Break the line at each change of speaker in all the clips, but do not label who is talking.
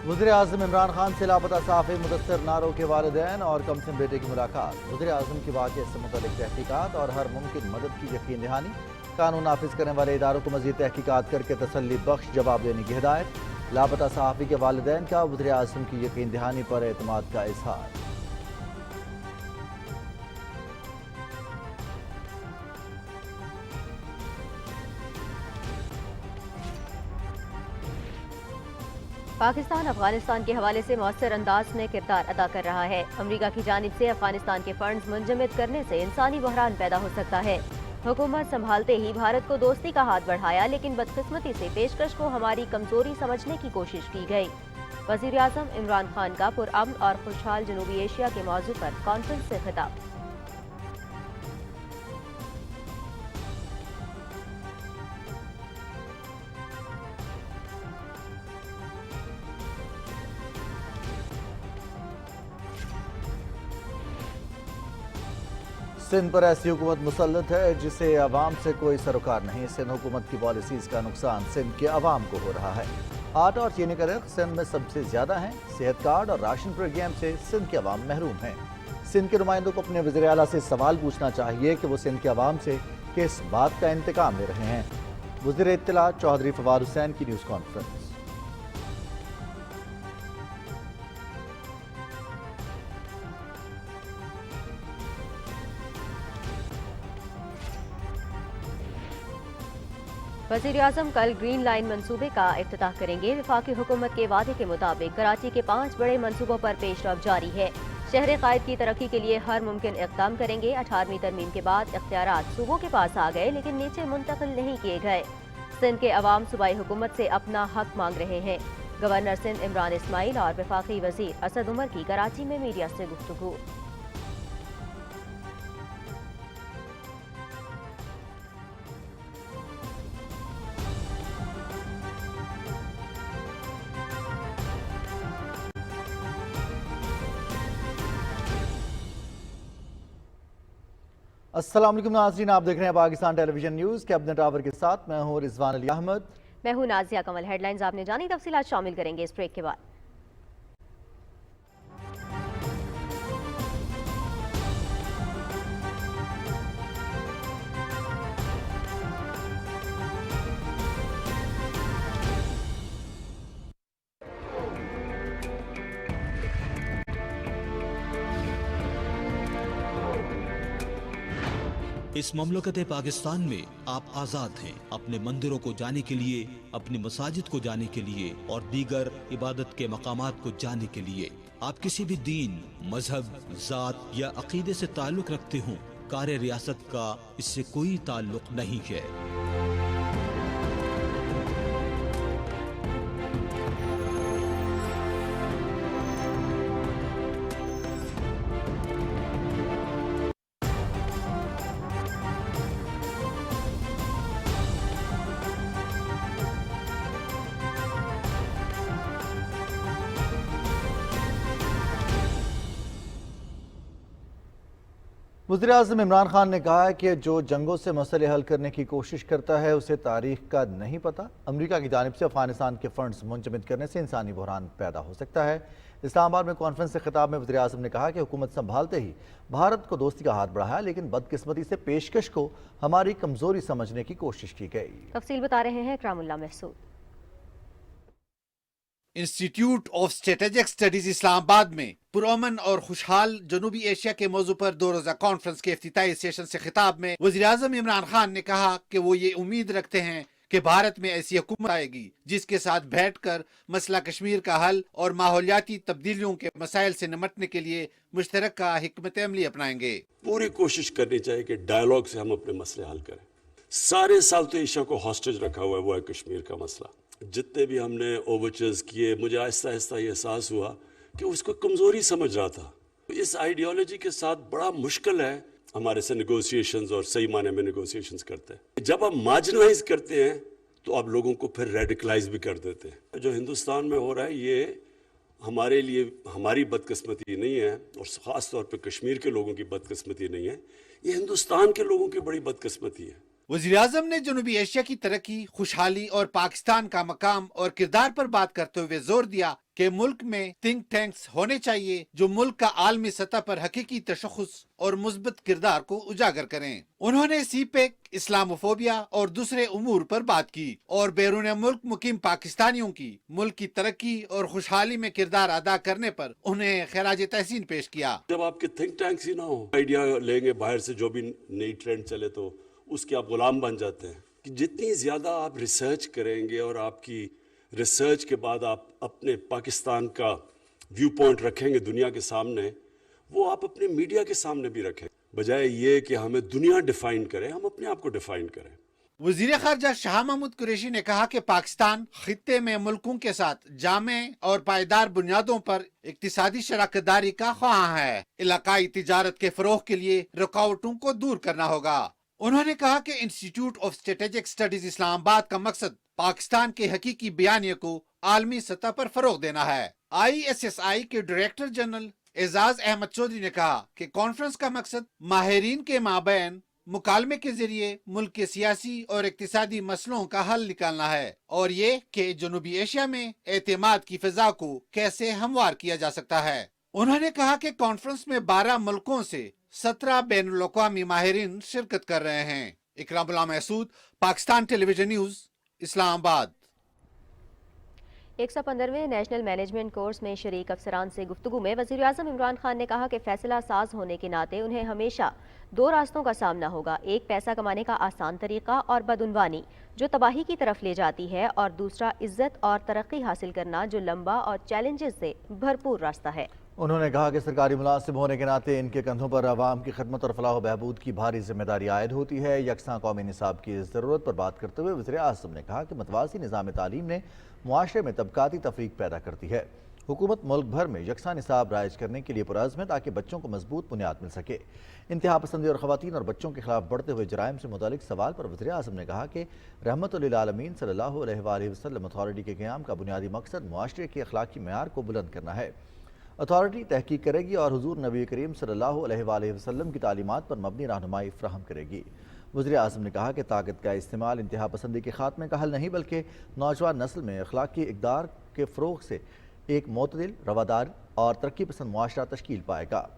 وزیر اعظم عمران خان سے لاپتہ صحافی مدثر نارو کے والدین اور کمسن بیٹے کی ملاقات۔ وزیر اعظم کی واقعے سے متعلق تحقیقات اور ہر ممکن مدد کی یقین دہانی۔ قانون نافذ کرنے والے اداروں کو مزید تحقیقات کر کے تسلی بخش جواب دینے کی ہدایت۔ لاپتہ صحافی کے والدین کا وزیر اعظم کی یقین دہانی پر اعتماد کا اظہار۔
پاکستان افغانستان کے حوالے سے مؤثر انداز میں کردار ادا کر رہا ہے۔ امریکہ کی جانب سے افغانستان کے فنڈز منجمد کرنے سے انسانی بحران پیدا ہو سکتا ہے۔ حکومت سنبھالتے ہی بھارت کو دوستی کا ہاتھ بڑھایا، لیکن بدقسمتی سے پیشکش کو ہماری کمزوری سمجھنے کی کوشش کی گئی۔ وزیر اعظم عمران خان کا پرامن اور خوشحال جنوبی ایشیا کے موضوع پر کانفرنس سے خطاب۔
سندھ پر ایسی حکومت مسلط ہے جسے عوام سے کوئی سروکار نہیں۔ سندھ حکومت کی پالیسیز کا نقصان سندھ کے عوام کو ہو رہا ہے۔ آٹا اور چینی کا رخ سندھ میں سب سے زیادہ ہیں۔ صحت کارڈ اور راشن پروگرام سے سندھ کے عوام محروم ہیں۔ سندھ کے نمائندوں کو اپنے وزیر اعلیٰ سے سوال پوچھنا چاہیے کہ وہ سندھ کے عوام سے کس بات کا انتقام لے رہے ہیں۔ وزیر اطلاع چودھری فواد حسین کی نیوز کانفرنس۔
وزیر اعظم کل گرین لائن منصوبے کا افتتاح کریں گے۔ وفاقی حکومت کے وعدے کے مطابق کراچی کے 5 بڑے منصوبوں پر پیش رفت جاری ہے۔ شہر قائد کی ترقی کے لیے ہر ممکن اقدام کریں گے۔ 18ویں ترمیم کے بعد اختیارات صوبوں کے پاس آ گئے، لیکن نیچے منتقل نہیں کیے گئے۔ سندھ کے عوام صوبائی حکومت سے اپنا حق مانگ رہے ہیں۔ گورنر سندھ عمران اسماعیل اور وفاقی وزیر اسد عمر کی کراچی میں میڈیا سے گفتگو۔
السلام علیکم ناظرین، آپ دیکھ رہے ہیں پاکستان ٹیلی ویژن نیوز۔ کیبنٹ ٹاور کے ساتھ میں ہوں رضوان علی احمد۔
میں ہوں نازیہ کمل۔ ہیڈ لائنز آپ نے جانی، تفصیلات شامل کریں گے اس بریک کے بعد۔
اس مملکت پاکستان میں آپ آزاد ہیں اپنے مندروں کو جانے کے لیے، اپنی مساجد کو جانے کے لیے اور دیگر عبادت کے مقامات کو جانے کے لیے۔ آپ کسی بھی دین، مذہب، ذات یا عقیدے سے تعلق رکھتے ہوں، کار ریاست کا اس سے کوئی تعلق نہیں ہے۔
وزیر اعظم عمران خان نے کہا ہے کہ جو جنگوں سے مسئلے حل کرنے کی کوشش کرتا ہے اسے تاریخ کا نہیں پتہ۔ امریکہ کی جانب سے افغانستان کے فنڈز منجمد کرنے سے انسانی بحران پیدا ہو سکتا ہے۔ اسلام آباد میں کانفرنس سے خطاب میں وزیر اعظم نے کہا کہ حکومت سنبھالتے ہی بھارت کو دوستی کا ہاتھ بڑھایا، لیکن بدقسمتی سے پیشکش کو ہماری کمزوری سمجھنے کی کوشش کی گئی۔
تفصیل بتا رہے ہیں Ikramullah Mehsud.
Institute of strategic studies Islamabad میں پرامن اور خوشحال جنوبی ایشیا کے موضوع پر 2 روزہ کانفرنس کے افتتاحی سیشن سے خطاب میں وزیر اعظم عمران خان نے کہا کہ وہ یہ امید رکھتے ہیں کہ بھارت میں ایسی حکومت آئے گی جس کے ساتھ بیٹھ کر مسئلہ کشمیر کا حل اور ماحولیاتی تبدیلیوں کے مسائل سے نمٹنے کے لیے مشترکہ حکمت عملی اپنائیں گے۔
پوری کوشش کرنی چاہیے کہ ڈائیلاگ سے ہم اپنے مسئلے حل کریں۔ سارے ساؤتھ ایشیا کو ہاسٹیج رکھا ہوا ہے، وہ ہے کشمیر کا مسئلہ۔ جتنے بھی ہم نے اوورچرز کیے، مجھے آہستہ آہستہ یہ احساس ہوا کہ اس کو کمزوری سمجھ رہا تھا۔ اس آئیڈیالوجی کے ساتھ بڑا مشکل ہے ہمارے سے نیگوسیشنز، اور صحیح معنی میں نیگوسیشنز کرتے ہیں۔ جب ہم مارجنلائز کرتے ہیں تو آپ لوگوں کو پھر ریڈیکلائز بھی کر دیتے ہیں۔ جو ہندوستان میں ہو رہا ہے یہ ہمارے لیے ہماری بدقسمتی نہیں ہے، اور خاص طور پہ کشمیر کے لوگوں کی بدقسمتی نہیں ہے، یہ ہندوستان کے لوگوں کی بڑی بدقسمتی ہے۔
वज़ीर-ए-आज़म ने जनूबी एशिया की तरक्की, खुशहाली और पाकिस्तान का मकाम और किरदार पर बात करते हुए जोर दिया कि मुल्क में थिंक टैंक्स होने चाहिए जो मुल्क का आलमी सतह पर हकीकी तशख़्ख़ुस और मुस्बत किरदार को उजागर करें। उन्होंने सीपेक, इस्लामोफोबिया और दूसरे उमूर पर बात की और बैरून मुल्क मुकीम पाकिस्तानियों की मुल्क की तरक्की और खुशहाली में किरदार अदा करने पर उन्हें खिराज तहसीन पेश किया।
जब आपके थिंक टैंक्स ही ना हो, आइडिया लेंगे बाहर से, जो भी नई ट्रेंड चले तो उसके आप गुलाम बन जाते हैं। कि जितनी ज़्यादा आप रिसर्च करेंगे और आपकी रिसर्च के बाद आप अपने पाकिस्तान का व्यू पॉइंट रखेंगे दुनिया के सामने, वो आप अपने मीडिया के सामने भी रखें, बजाय ये कि हमें दुनिया डिफाइन करे, हम अपने आप को डिफाइन करें।
वज़ीर ख़ारजा शाह महमूद कुरैशी ने कहा कि पाकिस्तान खित्ते में मुल्कों के साथ जामे और पायदार बुनियादों पर इक्तिसादी शराकतदारी का ख्वाह है। इलाकाई तिजारत के फ़रोग़ के लिए रुकावटों को दूर करना होगा। उन्होंने कहा कि institute of strategic studies Islamabad का मकसद पाकिस्तान के हकीकी बयानिए को आलमी सतह पर फरोग देना है। ISSI के डायरेक्टर जनरल एजाज अहमद चौधरी ने कहा कि कॉन्फ्रेंस का मकसद माहिरीन के माबैन मुकालमे के जरिए मुल्क के सियासी और इक्तिसादी मसलों का हल निकालना है और ये कि जनूबी एशिया में एतमाद की फिजा को कैसे हमवार किया जा सकता है। उन्होंने कहा कि कॉन्फ्रेंस में 12 मुल्कों से 17 बैनुल-अक़वामी माहिरीन शिरकत कर रहे हैं। Ikramullah Mehsud, Pakistan television news, Islamabad.
115वें नेशनल मैनेजमेंट कोर्स में शरीक अफसरान से गुफ्तगू में वज़ीर-ए-आज़म इमरान खान ने कहा कि फैसला साज होने के नाते उन्हें हमेशा 2 रास्तों का सामना होगा, एक पैसा कमाने का आसान तरीका और बदउनवानी जो तबाही की तरफ ले जाती है, और दूसरा इज्जत और तरक्की हासिल करना जो लंबा और चैलेंजेस से भरपूर रास्ता है।
उन्होंने कहा कि सरकारी मुलाजिम होने के नाते इनके कंधों पर आवाम की खदमत और फलाह बहबूद की भारी जिम्मेदारी आयद होती है। यकसां कौमी निसाब की ज़रूरत पर बात करते हुए वज़ीर-ए-आज़म ने कहा कि मतवाज़ी निज़ाम तालीम ने मुआशरे में तबकाती तफरीक पैदा करती है। हुकूमत मुल्क भर में यकसां निसाब राइज करने के लिए पुरअज़्म है ताकि बच्चों को मजबूत बुनियाद मिल सके। इंतहा पसंदी और ख़वातीन और बच्चों के खिलाफ बढ़ते हुए जराइम से मुतालिक सवाल पर वज़ीर-ए-आज़म ने कहा कि रहमतुल आलमीन सल्लल्लाहु अलैहि वसल्लम अथॉरिटी के क़याम का बुनियादी मकसद मुआशरे के अखलाकी मेयार को बुलंद करना है। अथॉरिटी तहकीक करेगी और हुजूर नबी करीम सल्लल्लाहु अलैहि वसल्लम की तालीमात पर मबनी रहनुमाई फ़राहम करेगी। वज़ीर-ए-आज़म ने कहा कि ताकत का इस्तेमाल इंतहा पसंदी के खात्मे का हल नहीं बल्कि नौजवान नस्ल में अखलाकी इक़दार के फ़रोग़ से एक मोतदिल, रवादार और तरक्की पसंद मुआशरा तश्कील पाएगा।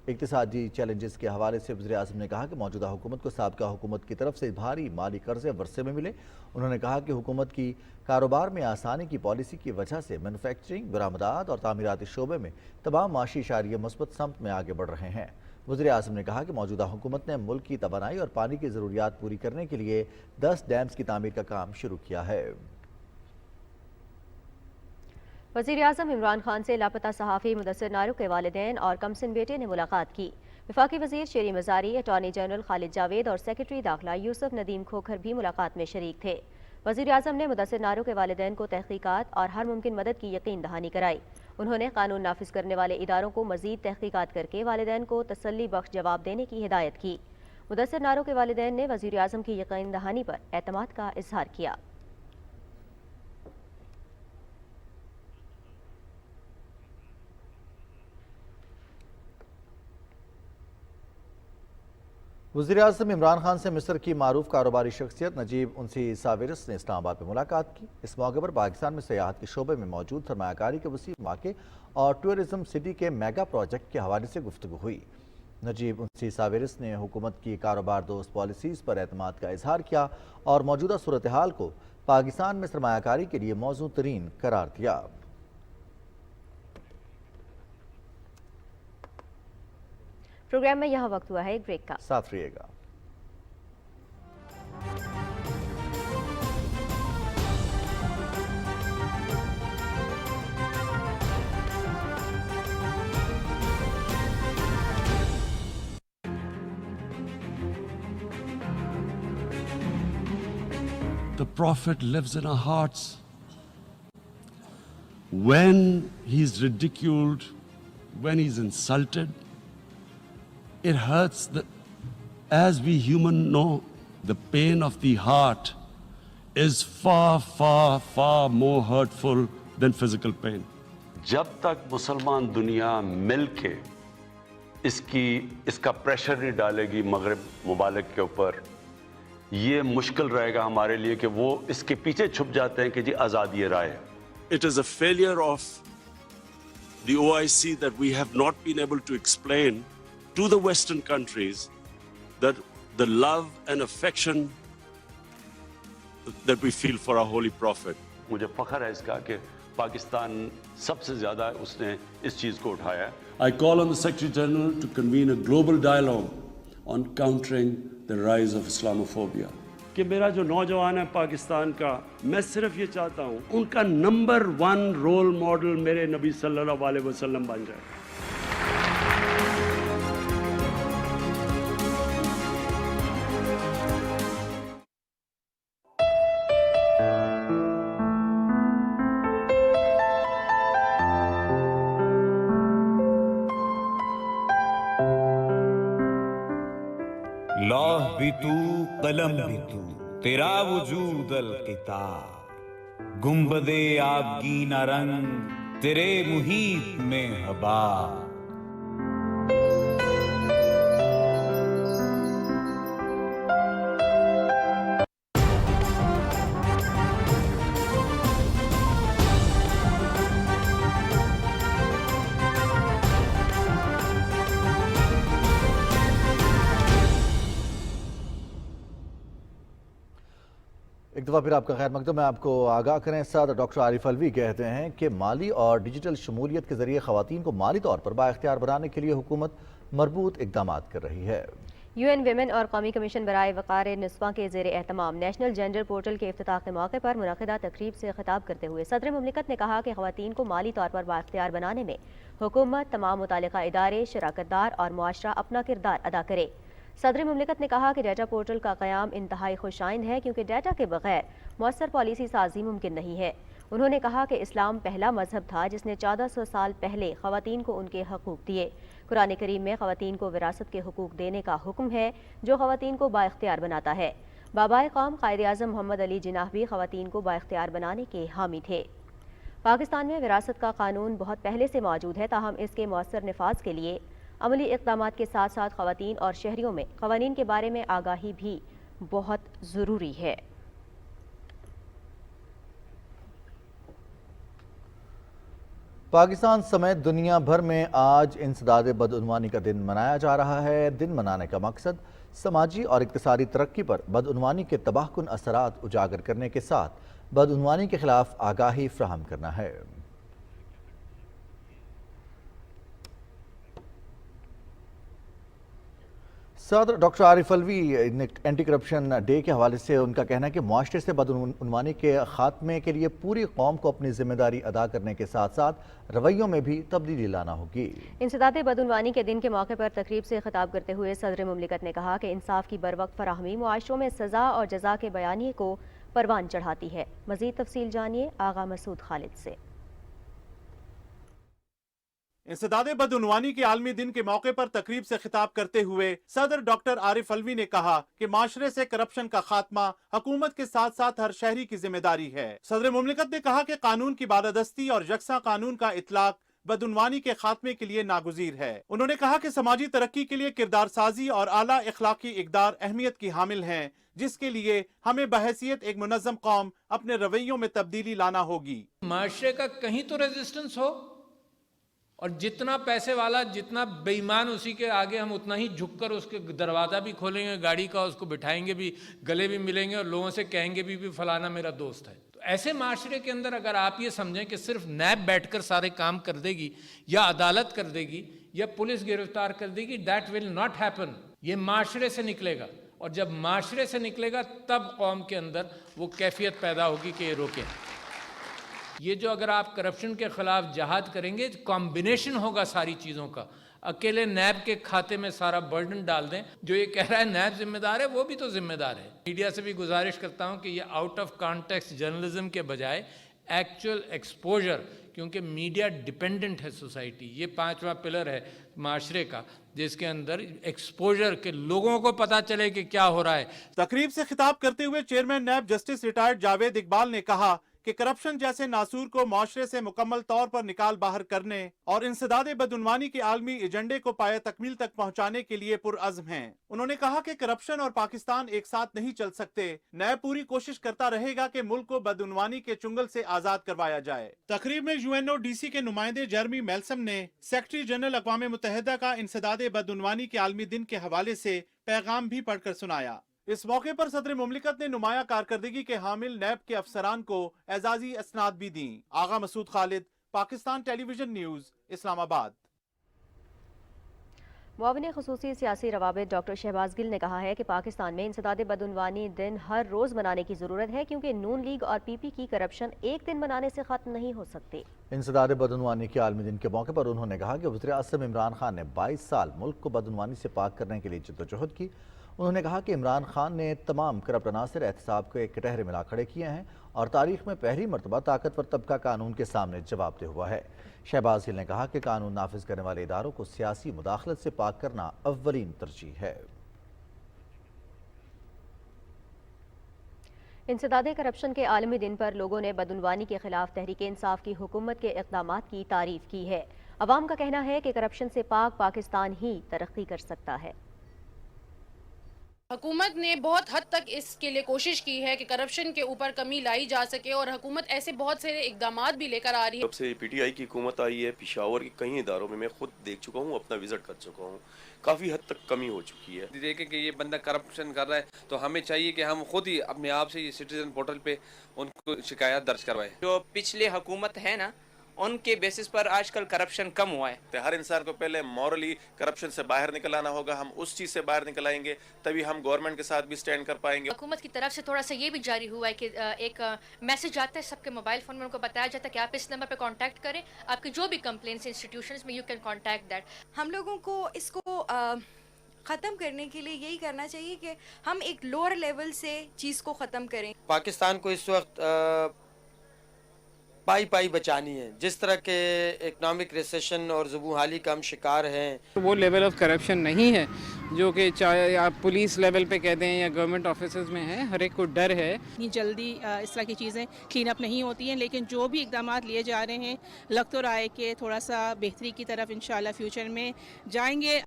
इक़्तिसादी चैलेंजेस के हवाले से वज़ीर-ए-आज़म ने कहा कि मौजूदा हुकूमत को साबिक़ा हुकूमत की तरफ से भारी माली कर्ज़े वर्से में मिले। उन्होंने कहा कि हुकूमत की कारोबार में आसानी की पॉलिसी की वजह से मैनुफैक्चरिंग, बरामदात और तामीराती शोबे में तमाम माशी इशारिये मुस्बत समत में आगे बढ़ रहे हैं। वज़ीर-ए-आज़म ने कहा कि मौजूदा हुकूमत ने मुल्क की तवानाई और पानी की ज़रूरियात पूरी करने के लिए 10 डैम्स की तामीर का काम शुरू किया है।
वज़ीर-ए-आज़म इमरान खान से लापता सहाफ़ी मुदस्सिर नारो के वालिदैन और कमसिन बेटे ने मुलाकात की। वफाकी वज़ीर शेरी मज़ारी, अटॉर्नी जनरल खालिद जावेद और सेक्रेटरी दाखिला यूसुफ नदीम खोखर भी मुलाकात में शरीक थे। वज़ीर-ए-आज़म ने मुदस्सिर नारो के वालिदैन को तहक़ीक़ात और हर मुमकिन मदद की यकीन दहानी कराई। उन्होंने कानून नाफिज करने वाले इदारों को मज़ीद तहक़ीक़ात करके वालिदैन को तसल्ली बख्श जवाब देने की हिदायत की। मुदस्सिर नारो के वालिदैन ने वज़ीर-ए-आज़म की यकीन दहानी पर एतमाद का इज़हार किया।
वज़ीर-ए-आज़म इमरान खान से मिस्र की मारूफ कारोबारी शख्सियत नजीब उनसी साविरस ने इस्लामाबाद में मुलाकात की। इस मौके पर पाकिस्तान में सियाहत के शोबे में मौजूद सरमायाकारी के वसी मौके और टूरिज़म सिटी के मेगा प्रोजेक्ट के हवाले से गुफ्तगू हुई। नजीब उनसी साविरस ने हुकूमत की कारोबार दोस्त पॉलिसीज़ पर एतमाद का इजहार किया और मौजूदा सूरत हाल को पाकिस्तान में सरमायाकारी के लिए मौजू तरीन करार दिया।
प्रोग्राम में यहाँ वक्त हुआ है एक ब्रेक का,
साथ रहिएगा।
The Prophet lives in our hearts. When he's ridiculed, when he's insulted, it hurts. As we human know, the pain of the heart is far, far, far more hurtful than physical pain.
जब तक मुसलमान दुनिया मिलके इसका pressure नहीं डालेगी मगरब मुबालिक के ऊपर
یہ مشکل رہے گا ہمارے لیے کہ وہ اس کے پیچھے چھپ جاتے ہیں کہ جی آزادی رائے ہے.
It is a failure of the OIC that we have not been able to explain to the Western countries that the love and affection that we feel for our Holy Prophet.
مجھے فخر ہے اس کا کہ پاکستان سب سے زیادہ اس نے اس چیز کو اٹھایا ہے.
I call on the Secretary General to convene a global dialogue on countering the rise of Islamophobia. کہ میرا جو نوجوان ہے پاکستان کا، میں صرف یہ چاہتا ہوں ان کا نمبر 1 رول ماڈل میرے نبی صلی اللہ علیہ وسلم بن جائے.
لوح بھی تو قلم بھی تو تیرا وجود الکتاب، گنبد آبگینہ رنگ تیرے محیط میں ہبا.
ایک دفعہ پھر آپ کا خیر مقدم. میں آپ کو آگاہ کریں، صدر ڈاکٹر عارف الوی کہتے ہیں کہ مالی اور ڈیجیٹل شمولیت کے ذریعے خواتین کو مالی طور پر بااختیار بنانے کے لیے حکومت مربوط اقدامات کر رہی ہے.
یو این ویمن اور قومی کمیشن برائے وقار نسواں کے زیر اہتمام نیشنل جینڈر پورٹل کے افتتاح کے موقع پر منعقدہ تقریب سے خطاب کرتے ہوئے صدر مملکت نے کہا کہ خواتین کو مالی طور پر بااختیار بنانے میں حکومت، تمام متعلقہ ادارے، شراکت دار اور معاشرہ اپنا کردار ادا کرے. صدر مملکت نے کہا کہ ڈیٹا پورٹل کا قیام انتہائی خوش آئند ہے کیونکہ ڈیٹا کے بغیر مؤثر پالیسی سازی ممکن نہیں ہے. انہوں نے کہا کہ اسلام پہلا مذہب تھا جس نے 1400 سال پہلے خواتین کو ان کے حقوق دیے. قرآن کریم میں خواتین کو وراثت کے حقوق دینے کا حکم ہے جو خواتین کو بااختیار بناتا ہے. بابائے قوم قائد اعظم محمد علی جناح بھی خواتین کو بااختیار بنانے کے حامی تھے. پاکستان میں وراثت کا قانون بہت پہلے سے موجود ہے، تاہم اس کے مؤثر نفاذ کے لیے عملی اقدامات کے ساتھ ساتھ خواتین اور شہریوں میں قوانین کے بارے میں آگاہی بھی بہت ضروری ہے.
پاکستان سمیت دنیا بھر میں آج انسداد بدعنوانی کا دن منایا جا رہا ہے. دن منانے کا مقصد سماجی اور اقتصادی ترقی پر بدعنوانی کے تباہ کن اثرات اجاگر کرنے کے ساتھ بدعنوانی کے خلاف آگاہی فراہم کرنا ہے. صدر ڈاکٹر عارف الوی اینٹی کرپشن ڈے کے حوالے سے ان کا کہنا ہے کہ معاشرے سے بدعنوانی کے خاتمے کے لیے پوری قوم کو اپنی ذمہ داری ادا کرنے کے ساتھ ساتھ رویوں میں بھی تبدیلی لانا ہوگی.
انسداد بدعنوانی کے دن کے موقع پر تقریب سے خطاب کرتے ہوئے صدر مملکت نے کہا کہ انصاف کی بروقت فراہمی معاشروں میں سزا اور جزا کے بیانیے کو پروان چڑھاتی ہے. مزید تفصیل جانیے آغا مسعود خالد سے.
انسداد بدعنوانی کے عالمی دن کے موقع پر تقریب سے خطاب کرتے ہوئے صدر ڈاکٹر عارف الوی نے کہا کہ معاشرے سے کرپشن کا خاتمہ حکومت کے ساتھ ساتھ ہر شہری کی ذمہ داری ہے. صدر مملکت نے کہا کہ قانون کی بالادستی اور یکساں قانون کا اطلاق بدعنوانی کے خاتمے کے لیے ناگزیر ہے. انہوں نے کہا کہ سماجی ترقی کے لیے کردار سازی اور اعلیٰ اخلاقی اقدار اہمیت کی حامل ہیں، جس کے لیے ہمیں بحیثیت ایک منظم قوم اپنے رویوں میں تبدیلی لانا ہوگی.
معاشرے کا کہیں تو ریزسٹنس ہو، اور جتنا پیسے والا جتنا بے ایمان اسی کے آگے ہم اتنا ہی جھک کر اس کے دروازہ بھی کھولیں گے، گاڑی کا اس کو بٹھائیں گے بھی، گلے بھی ملیں گے اور لوگوں سے کہیں گے بھی فلانا میرا دوست ہے. تو ایسے معاشرے کے اندر اگر آپ یہ سمجھیں کہ صرف نیب بیٹھ کر سارے کام کر دے گی یا عدالت کر دے گی یا پولیس گرفتار کر دے گی، دیٹ ول ناٹ ہیپن. یہ معاشرے سے نکلے گا، اور جب معاشرے سے نکلے گا تب قوم کے اندر وہ کیفیت پیدا ہوگی کہ یہ روکیں. یہ جو اگر آپ کرپشن کے خلاف جہاد کریں گے، کمبینیشن ہوگا ساری چیزوں کا. اکیلے نیب کے کھاتے میں سارا برڈن ڈال دیں. جو یہ کہہ رہا ہے نیب ذمہ دار ہے، وہ بھی تو ذمہ دار ہے. میڈیا سے بھی گزارش کرتا ہوں کہ یہ آؤٹ آف کانٹیکسٹ جرنلزم کے بجائے ایکچوئل ایکسپوجر، کیونکہ میڈیا ڈیپینڈنٹ ہے سوسائٹی. یہ 5واں پلر ہے معاشرے کا جس کے اندر ایکسپوجر کے لوگوں کو پتا چلے کہ کیا ہو رہا ہے.
تقریب سے خطاب کرتے ہوئے chairman NAB justice retired Javed Iqbal نے کہا कि करप्शन जैसे नासूर को माशरे से मुकम्मल तौर पर निकाल बाहर करने और इंसदादे बदउनवानी के आलमी एजेंडे को पाया तकमील तक पहुंचाने के लिए पुरअज़्म हैं। उन्होंने कहा कि करप्शन और पाकिस्तान एक साथ नहीं चल सकते। नैब पूरी कोशिश करता रहेगा कि मुल्क को बदउनवानी के चुंगल से आजाद करवाया जाए। तकरीब में UNODC के नुमाइंदे जर्मी मेल्सम ने सेक्रेटरी जनरल अक़वाम मुत्तहिदा का इंसदादे बदउनवानी के आलमी दिन के हवाले से पैगाम भी पढ़कर सुनाया। इस मौके पर सदर मुमलिकत ने नुमाया कारकर्दगी के हामिल नैब के अफसरान को एजाजी असनाद भी दी। आगा मसूद खालिद, पाकिस्तान टेलीविजन न्यूज़, इस्लामाबाद।
मुआविन ख़ुसूसी सियासी रवाबित डॉक्टर शहबाज गिल ने कहा है कि पाकिस्तान में इंसदादे बदउनवानी दिन हर रोज़ मनाने की ज़रूरत है, क्योंकि नून लीग और PP की करप्शन एक दिन मनाने से ख़त्म नहीं हो सकती।
इंसदादे बदउनवानी के आलमी दिन के मौके पर उन्होंने कहा कि वज़ीर-ए-आज़म इमरान खान ने 22 साल मुल्क को बदउनवानी से पाक करने के लिए जद्दोजहद की। उन्होंने कहा कि इमरान खान ने तमाम करप्ट अनासर एहतसाब को एक कटहरे मिला खड़े किए हैं और तारीख में पहली मरतबा ताकतवर तबका कानून के सामने जवाबदेह हुआ है। शहबाज गिल ने कहा कि कानून नाफिज करने वाले इदारों को सियासी मुदाखलत से पाक करना अव्वलीन तरजीह है।
इंसदादे करप्शन के आलमी दिन पर लोगों ने बदउनवानी के खिलाफ तहरीक इंसाफ की हुकूमत के इक़दामात की तारीफ की है। अवाम का कहना है कि करप्शन से पाक पाकिस्तान ही तरक्की कर सकता है।
हुकूमत ने बहुत हद तक इसके लिए कोशिश की है कि करप्शन के ऊपर कमी लाई जा सके और हुकूमत ऐसे बहुत से इकदामात भी लेकर आ रही है।
जब से PTI की हुकूमत आई है, पेशावर के कई इदारों में मैं खुद देख चुका हूँ, अपना विजिट कर चुका हूँ, काफ़ी हद तक कमी हो चुकी है।
देखें कि ये बंदा करप्शन कर रहा है तो हमें चाहिए कि हम खुद ही अपने आप से ये सिटीजन पोर्टल पे उनको शिकायत दर्ज करवाएं।
जो पिछले हुकूमत है ना, उनके बेसिस पर आजकल करप्शन कम हुआ है।
हर इंसान को पहले मॉरली करप्शन से बाहर निकल आना होगा। हम उस चीज़ से बाहर निकल आएंगे तभी हम गवर्नमेंट के साथ भी स्टैंड कर पाएंगे।
हुकूमत की तरफ से थोड़ा सा ये भी जारी हुआ है कि एक मैसेज आता है सबके मोबाइल फ़ोन में, उनको बताया जाता है कि आप इस नंबर पे कांटेक्ट करें, आपकी जो भी कंप्लेंट्स इंस्टीट्यूशंस में, यू कैन कांटेक्ट दैट।
हम लोगों को इसको ख़त्म करने के लिए यही करना चाहिए कि हम एक लोअर लेवल से चीज़ को ख़त्म करें।
पाकिस्तान को इस वक्त पाई पाई बचानी है। जिस तरह के इकनॉमिक रिसेशन और ज़ुबूहाली का हम शिकार हैं,
वो लेवल ऑफ करप्शन नहीं है जो कि चाहे आप पुलिस लेवल पे कह दें या गवर्नमेंट ऑफिसर्स में है। हर एक को डर है।
इतनी जल्दी इस तरह की चीज़ें क्लीन अप नहीं होती हैं, लेकिन जो भी इकदाम लिए जा रहे हैं लग तो रहा है कि थोड़ा सा बेहतरी की तरफ इंशाल्लाह फ्यूचर में जाएंगे।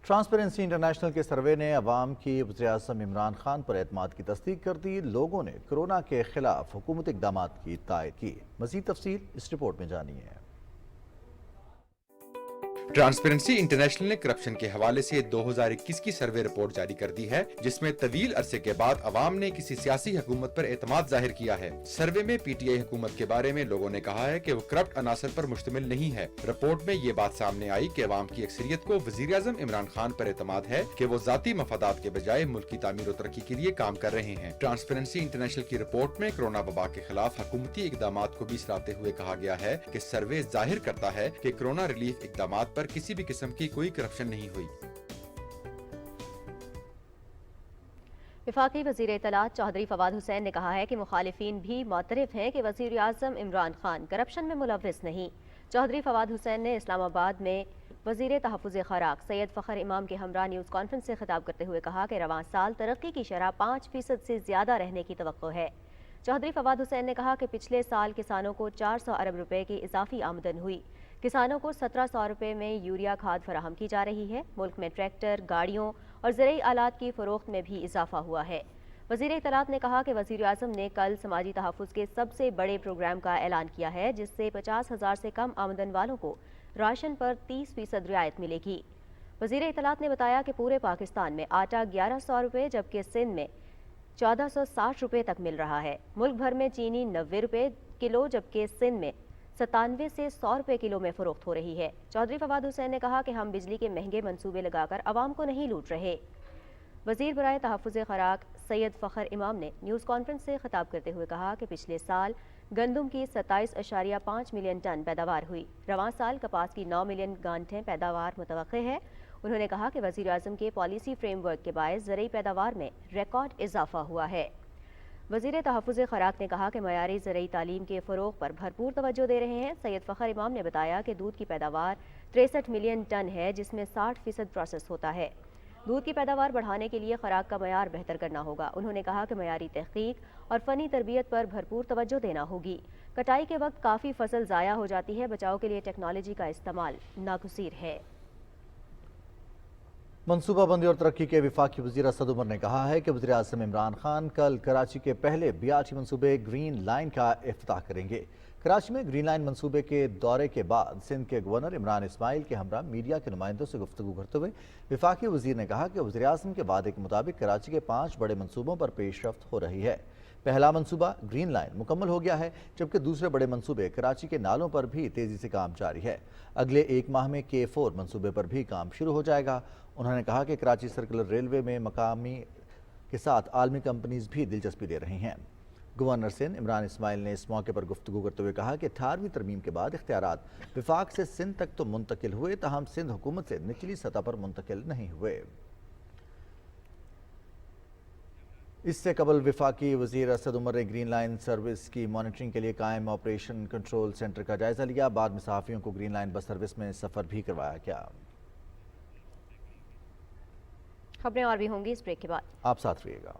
ट्रांसपेरेंसी इंटरनेशनल के सर्वे ने अवाम की वज़ीर-ए-आज़म इमरान खान पर एतमाद की तस्दीक कर दी। लोगों ने कोरोना के खिलाफ हुकूमती इक़दामात की तायद की। मज़ीद तफसील इस रिपोर्ट में जानिए।
ट्रांसपेरेंसी इंटरनेशनल ने करप्शन के हवाले से 2021 की सर्वे रिपोर्ट जारी कर दी है, जिसमें तवील अरसे के बाद अवाम ने किसी सियासी हुकूमत पर एतमाद जाहिर किया है। सर्वे में PTI हुकूमत के बारे में लोगों ने कहा है कि वो करप्ट अनासर पर मुश्तमिल नहीं है। रिपोर्ट में ये बात सामने आई कि अवाम की अक्सरियत को वज़ीर-ए-आज़म इमरान खान पर एतमाद है कि वो जाती मफादात के बजाय मुल्क की तामीर और तरक्की के लिए काम कर रहे हैं। ट्रांसपेरेंसी इंटरनेशनल की रिपोर्ट में कोरोना वबा के खिलाफ हुकूमती इक़दामात को भी सराहते हुए कहा गया है कि सर्वे जाहिर करता है कि कोरोना रिलीफ इक़दामात पर किसी भी किस्म की कोई करप्शन नहीं हुई।
वफाकी वज़ीर इत्तलात चौधरी फवाद हुसैन ने कहा है कि मुखालिफिन भी मुतरफ हैं कि वज़ीर-ए-आज़म इमरान खान करप्शन में मुलव्विस नहीं। चौधरी फवाद हुसैन ने इस्लामाबाद में वज़ीर तहफ़्फ़ुज़ ख़ुराक सैयद फ़खर इमाम के हमरा न्यूज़ कॉन्फ्रेंस से खिताब करते हुए कहा कि रवां साल तरक्की की शरह 5% से ज़्यादा रहने की तवक्को है। चौधरी फवाद हुसैन ने कहा कि पिछले साल किसानों को 400 अरब रुपए की इजाफी आमदन हुई। किसानों को 1700 रुपये में यूरिया खाद फराहम की जा रही है। मुल्क में ट्रैक्टर, गाड़ियों और ज़रूरी आलात की फ़रोख्त में भी इजाफा हुआ है। वज़ीर इत्तलात ने कहा कि वज़ीर-ए-आज़म ने कल समाजी तहफ़्फ़ुज़ के सबसे बड़े प्रोग्राम का ऐलान किया है, जिससे 50,000 से कम आमदन वालों को राशन पर 30% रियायत मिलेगी। वज़ीर इत्तलात ने बताया कि पूरे पाकिस्तान में आटा 1100 रुपये जबकि सिंध में 1460 रुपये तक मिल रहा है। मुल्क भर में चीनी 90 रुपये किलो जबकि सिंध में 97 से 100 रुपये किलो में फ़रोख्त हो रही है। चौधरी फवाद हुसैन ने कहा कि हम बिजली के महंगे मंसूबे लगाकर आवाम को नहीं लूट रहे। वज़ीर बराए तहफ़्फ़ुज़ ख़ुराक सैयद फ़खर इमाम ने न्यूज़ कॉन्फ्रेंस से खिताब करते हुए कहा कि पिछले साल गंदम की 27.5 मिलियन टन पैदावार हुई। रवां साल कपास की 9 मिलियन गांठें पैदावार मुतवक्के है। उन्होंने कहा कि वज़ीर-ए-आज़म के पॉलिसी फ्रेमवर्क के बायस ज़रूरी पैदावार में रिकॉर्ड इजाफा हुआ है। वज़ीर तहफ़्फ़ुज़ ख़ुराक ने कहा कि मयारी ज़रूरी तालीम के फ़रोग़ पर भरपूर तवज्जो दे रहे हैं। सैयद फ़खर इमाम ने बताया कि दूध की पैदावार 63 मिलियन टन है, जिसमें 60% प्रोसेस होता है। دودھ کی پیداوار بڑھانے کے لیے خوراک کا معیار بہتر کرنا ہوگا۔ انہوں نے کہا کہ معیاری تحقیق اور فنی تربیت پر بھرپور توجہ دینا ہوگی۔ کٹائی کے وقت کافی فصل ضائع ہو جاتی ہے، بچاؤ کے لیے ٹیکنالوجی کا استعمال ناگزیر ہے۔
منصوبہ بندی اور ترقی کے وفاقی وزیر اسد عمر نے کہا ہے کہ وزیراعظم عمران خان کل کراچی کے پہلے BRT منصوبے گرین لائن کا افتتاح کریں گے۔ کراچی میں گرین لائن منصوبے کے دورے کے بعد سندھ کے گورنر عمران اسماعیل کے ہمراہ میڈیا کے نمائندوں سے گفتگو کرتے ہوئے وفاقی وزیر نے کہا کہ وزیراعظم کے وعدے کے مطابق کراچی کے 5 بڑے منصوبوں پر پیش رفت ہو رہی ہے۔ پہلا منصوبہ گرین لائن مکمل ہو گیا ہے، جبکہ دوسرے بڑے منصوبے کراچی کے نالوں پر بھی تیزی سے کام جاری ہے۔ اگلے 1 ماہ میں K4 منصوبے پر بھی کام شروع ہو جائے گا۔ انہوں نے کہا کہ کراچی سرکلر ریلوے میں مقامی کے ساتھ عالمی کمپنیز بھی دلچسپی لے رہی ہیں۔ گورنر سندھ عمران اسماعیل نے اس موقع پر گفتگو کرتے ہوئے کہا کہ 18ویں ترمیم کے بعد اختیارات وفاق سے سندھ تک تو منتقل ہوئے، تاہم سندھ حکومت سے نچلی سطح پر منتقل نہیں ہوئے۔ اس سے قبل وفاقی وزیر اسد عمر نے گرین لائن سروس کی مانیٹرنگ کے لیے قائم آپریشن کنٹرول سینٹر کا جائزہ لیا۔ بعد میں صحافیوں کو گرین لائن بس سروس میں سفر بھی کروایا گیا۔
خبریں اور بھی ہوں گی اس بریک کے بعد،
آپ ساتھ رہیے گا۔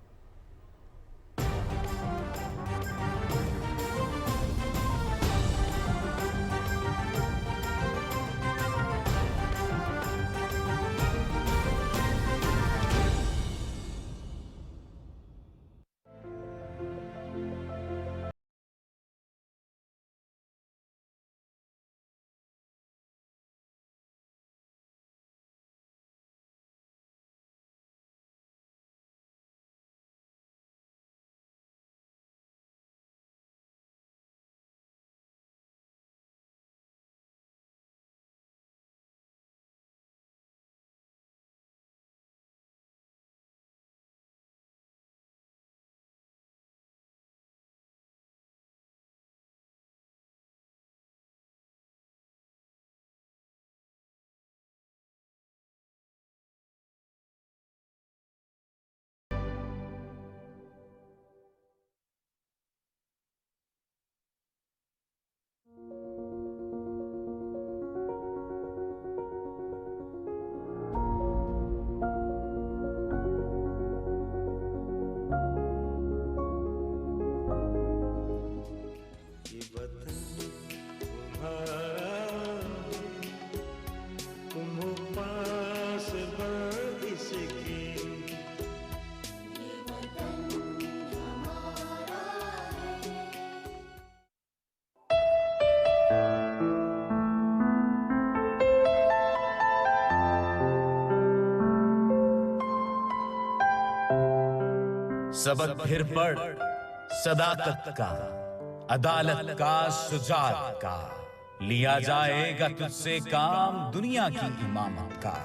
سبق پھر پڑھ صداقت کا، عدالت کا، شجاعت کا، لیا جائے گا تجھ سے کام دنیا کی امامت کا۔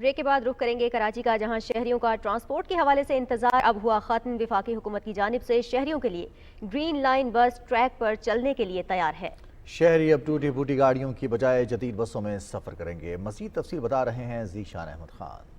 ब्रेक के बाद रुख करेंगे कराची का, जहां शहरियों का ट्रांसपोर्ट के हवाले से इंतजार अब हुआ खत्म। वफाकी हुकूमत की जानिब से शहरियों के लिए ग्रीन लाइन बस ट्रैक पर चलने के लिए तैयार है।
शहरी अब टूटी फूटी गाड़ियों की बजाय जदीद बसों में सफर करेंगे। मज़ीद तफसील बता रहे हैं ज़ीशान अहमद खान।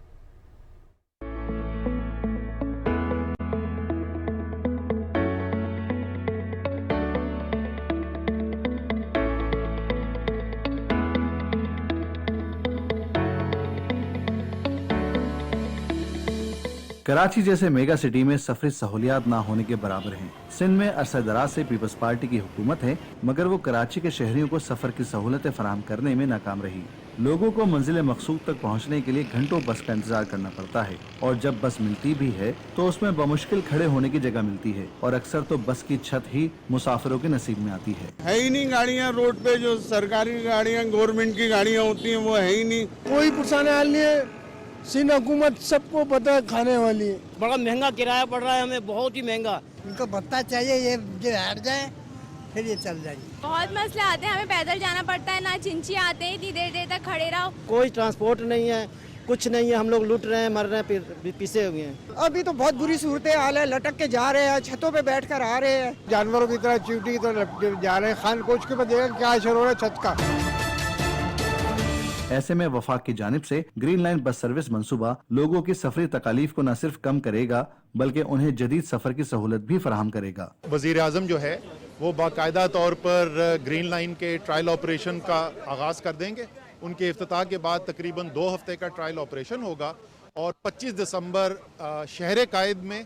कराची जैसे मेगा सिटी में सफरी सहूलियात ना होने के बराबर हैं। सिंध में अरसा दराज से पीपल्स पार्टी की हुकूमत है, मगर वो कराची के शहरियों को सफर की सहूलतें फराहम करने में नाकाम रही। लोगों को मंजिल मकसूद तक पहुंचने के लिए घंटों बस का इंतजार करना पड़ता है, और जब बस मिलती भी है तो उसमें बमुश्किल खड़े होने की जगह मिलती है, और अक्सर तो बस की छत ही मुसाफिरों के नसीब में आती है
ही नहीं गाड़ियाँ रोड पे, जो सरकारी गाड़ियाँ गवर्नमेंट की गाड़ियाँ होती हैं वो है ही नहीं। कोई पुराने हाल नहीं है। सिंध हुकूमत सबको पता है खाने वाली है।
बड़ा महंगा किराया पड़ रहा है हमें, बहुत ही महंगा।
इनको पता चाहिए ये जो हट जाए फिर ये चल जाएगी। बहुत मसले आते हैं, हमें पैदल जाना पड़ता है, ना चिंची आते हैं, इतनी देर तक खड़े रहो।
कोई ट्रांसपोर्ट नहीं है, कुछ नहीं है, हम लोग लूट रहे हैं, मर रहे हैं, पीछे हुए हैं।
अभी तो बहुत बुरी सूरत हाल है, लटक के जा रहे हैं, छतों पे बैठ कर आ रहे हैं,
जानवरों की तरह च्यूटी की तरह जा रहे हैं। खान कोच के बाद देखा क्या असर हो रहा है छत का।
ऐसे में वफाक की जानिब से ग्रीन लाइन बस सर्विस मंसूबा लोगों की सफरी तकालीफ को न सिर्फ कम करेगा, बल्कि उन्हें जदीद सफर की सहूलत भी फराहम करेगा।
वजीर आज़म जो है वो बाकायदा तौर पर ग्रीन लाइन के ट्रायल ऑपरेशन का आगाज़ कर देंगे। उनके इफ्तिताह के बाद तकरीबन 2 हफ्ते का ट्रायल ऑपरेशन होगा, और 25 दिसंबर शहर कायद में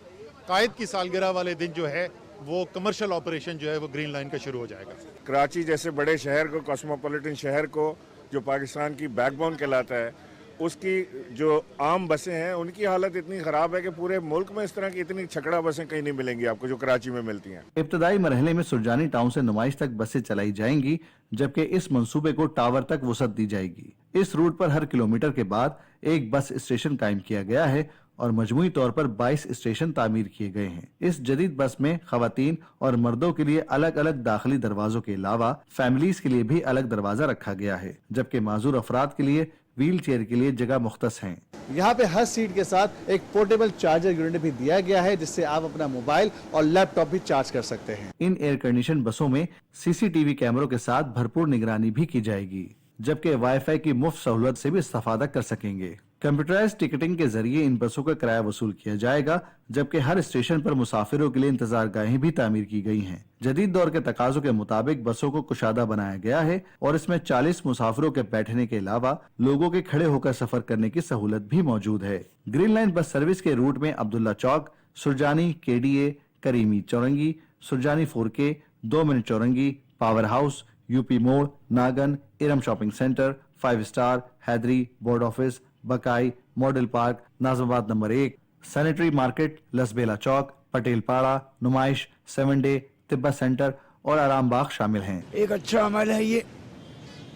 कायद की सालगिरह वाले दिन जो है वो कमर्शियल ऑपरेशन जो है वो ग्रीन लाइन का शुरू हो जाएगा।
कराची जैसे बड़े शहर को, कॉस्मोपॉलिटन शहर को, जो पाकिस्तान की बैकबोन कहलाता है, उसकी जो आम बसें हैं उनकी हालत इतनी ख़राब है कि पूरे मुल्क में इस तरह की इतनी छकड़ा बसें कहीं नहीं मिलेंगी आपको जो कराची में मिलती हैं।
इब्तदाई मरहले में सुरजानी टाउन से नुमाइश तक बसें चलाई जाएंगी, जबकि इस मंसूबे को टावर तक वसअत दी जाएगी। इस रूट पर हर किलोमीटर के बाद एक बस स्टेशन कायम किया गया है, और मजमूई तौर पर 22 स्टेशन तामीर किए गए हैं। इस जदीद बस में खवातीन और मर्दों के लिए अलग अलग दाखिली दरवाजों के अलावा फैमिलीज के लिए भी अलग दरवाजा रखा गया है, जबकि माजूर अफराद के लिए व्हील चेयर के लिए जगह मुख्तस है।
यहाँ पे हर सीट के साथ एक पोर्टेबल चार्जर यूनिट भी दिया गया है, जिससे आप अपना मोबाइल और लैपटॉप भी चार्ज कर सकते हैं।
इन एयर कंडीशन बसों में CCTV कैमरों के साथ भरपूर निगरानी भी की जाएगी, जबकि वाईफाई की मुफ्त सहूलत से भी इस्तेफादा कर सकेंगे। कंप्यूटराइज्ड टिकटिंग के जरिए इन बसों का किराया वसूल किया जाएगा, जबकि हर स्टेशन पर मुसाफिरों के लिए इंतजार गाहें भी तामीर की गई हैं। जदीद दौर के तकाजों के मुताबिक बसों को कुशादा बनाया गया है, और इसमें 40 मुसाफिरों के बैठने के अलावा लोगों के खड़े होकर सफर करने की सहूलत भी मौजूद है। ग्रीन लाइन बस सर्विस के रूट में Abdullah Chowk, Surjani, KDA, Karimi Chowrangi, Surjani 4K, 2 minute Chowrangi, power house, UP Mor, Nagan, Iram shopping centre, 5 star, Haidery, board office, Bakai, model park, Nazimabad number 1, sanitary market, Lasbela Chowk, Patel Para, Numaish, 7 day, Tibet centre और आराम बाग शामिल हैं।
एक अच्छा अमल है ये,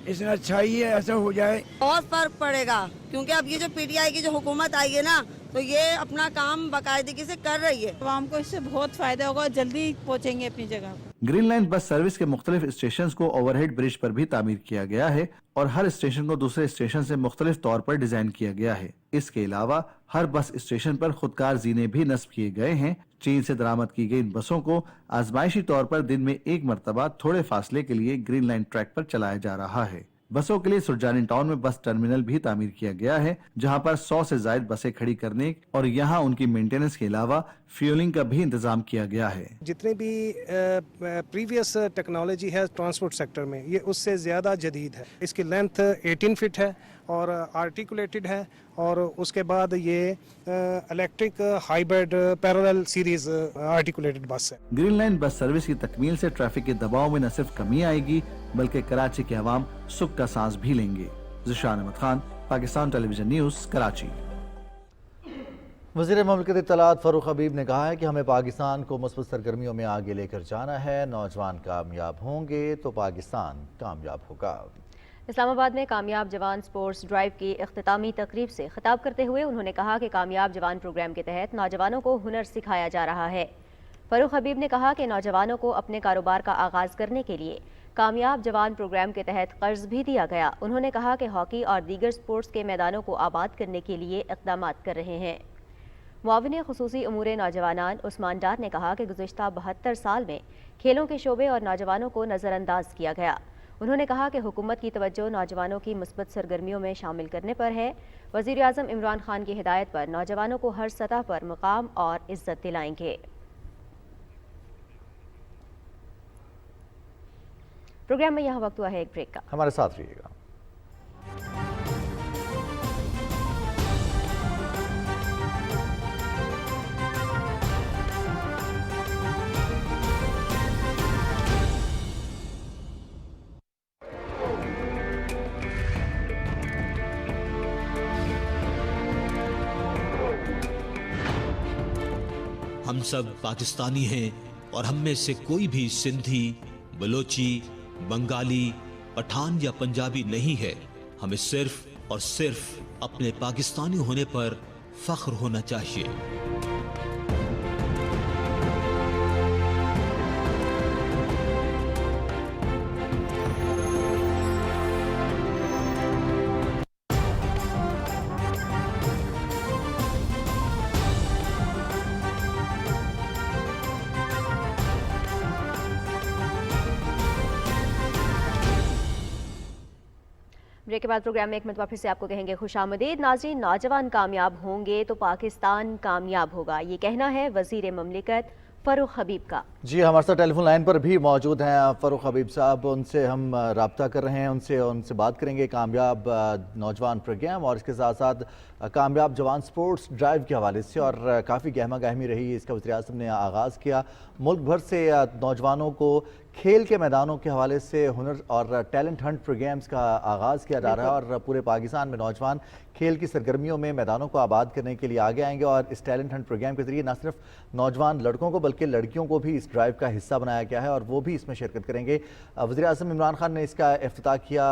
इसमें अच्छा ही है, ऐसा हो जाए
बहुत फर्क पड़ेगा, क्योंकि अब ये जो PTI की जो हुकूमत आई है ना, तो ये अपना काम बाकायदगी से कर रही है।
आवाम को इससे बहुत फायदा होगा, जल्दी पहुंचेंगे अपनी जगह पर।
ग्रीन लाइन बस सर्विस के मुख्तलिफ स्टेशन को ओवरहेड ब्रिज पर भी तामीर किया गया है, और हर स्टेशन को दूसरे स्टेशन से मुख्तलिफ तौर पर डिजाइन किया गया है। इसके अलावा हर बस स्टेशन पर खुदकार जीने भी नस्ब किए गए हैं। चीन से दरामद की गई इन बसों को आजमाइशी तौर पर दिन में एक मरतबा थोड़े फासले के लिए ग्रीन लाइन ट्रैक पर चलाया जा रहा है। बसों के लिए सुरजानी टाउन में बस टर्मिनल भी तामीर किया गया है, जहां पर 100 से ज्यादा बसें खड़ी करने और यहां उनकी मेंटेनेंस के अलावा फ्यूलिंग का भी इंतजाम किया गया है।
जितने भी प्रीवियस टेक्नोलॉजी है ट्रांसपोर्ट सेक्टर में, ये उससे ज़्यादा जदीद है। इसकी लेंथ 18 फीट है और आर्टिकुलेटेड है, और उसके बाद ये electric hybrid parallel series articulated बस है।
ग्रीन लाइन बस सर्विस की तकमील से ट्रैफिक के दबाव में न सिर्फ कमी आएगी, बल्कि कराची के अवाम सुख का सांस भी लेंगे। Zeeshan Ahmed Khan, Pakistan television news, Karachi.
वज़ीर मुमलिकत इत्तलात फ़ारूक हबीब ने कहा है कि हमें पाकिस्तान को मुस्बत सरगर्मियों में आगे लेकर जाना है। नौजवान कामयाब होंगे तो पाकिस्तान कामयाब होगा।
इस्लामाबाद में कामयाब जवान स्पोर्ट्स ड्राइव की इख्तितामी तकरीब से खिताब करते हुए उन्होंने कहा कि कामयाब जवान प्रोग्राम के तहत नौजवानों को हुनर सिखाया जा रहा है। फ़ारूक हबीब ने कहा कि नौजवानों को अपने कारोबार का आगाज़ करने के लिए कामयाब जवान प्रोग्राम के तहत कर्ज भी दिया गया। उन्होंने कहा कि हॉकी और दीगर स्पोर्ट्स के मैदानों को आबाद करने के लिए इक़दाम कर रहे हैं। मुआविन खुसूसी उमूर नौजवानान उस्मान डार ने कहा कि गुज़िश्ता 72 साल में खेलों के शोबे और नौजवानों को नज़रअंदाज किया गया। उन्होंने कहा कि हुकूमत की तवज्जो नौजवानों की मुस्बत सरगर्मियों में शामिल करने पर है। वज़ीर आज़म इमरान खान की हिदायत पर नौजवानों को हर सतह पर मुकाम और इज्जत दिलाएंगे। प्रोग्राम में यहाँ वक्त हुआ है एक ब्रेक का,
हमारे साथ रहिएगा।
हम सब पाकिस्तानी हैं और हम में से कोई भी सिंधी, बलोची, बंगाली, पठान या पंजाबी नहीं है। हमें सिर्फ और सिर्फ अपने पाकिस्तानी होने पर फख्र होना चाहिए।
ब्रेक के बाद प्रोग्राम में एक मरतबा फिर से आपको कहेंगे खुशामदीद। नाज़रीन, नौजवान कामयाब होंगे तो पाकिस्तान कामयाब होगा, ये कहना है वज़ीर ममलिकत फ़ारूक हबीब का।
जी, हमारे साथ टेलीफोन लाइन पर भी मौजूद हैं फ़ारूक हबीब साहब। उनसे हम रब्ता कर रहे हैं, उनसे बात करेंगे कामयाब नौजवान प्रोग्राम और इसके साथ साथ कामयाब जवान स्पोर्ट्स ड्राइव के हवाले से। और काफ़ी गहमा गहमी रही, इसका वज़ीर-ए-आज़म ने आगाज़ किया। मुल्क भर से नौजवानों को खेल के मैदानों के हवाले से हुनर और टैलेंट हंट प्रोग्राम्स का आगाज़ किया जा रहा है और पूरे पाकिस्तान में नौजवान खेल की सरगर्मियों में मैदानों को आबाद करने के लिए आगे आएंगे। और इस टैलेंट हंट प्रोग्राम के ज़रिए न सिर्फ नौजवान लड़कों को बल्कि लड़कियों को भी इस ड्राइव का हिस्सा बनाया गया है और वो भी इसमें शिरकत करेंगे। वज़ीर-ए-आज़म इमरान खान ने इसका इफ्तिताह किया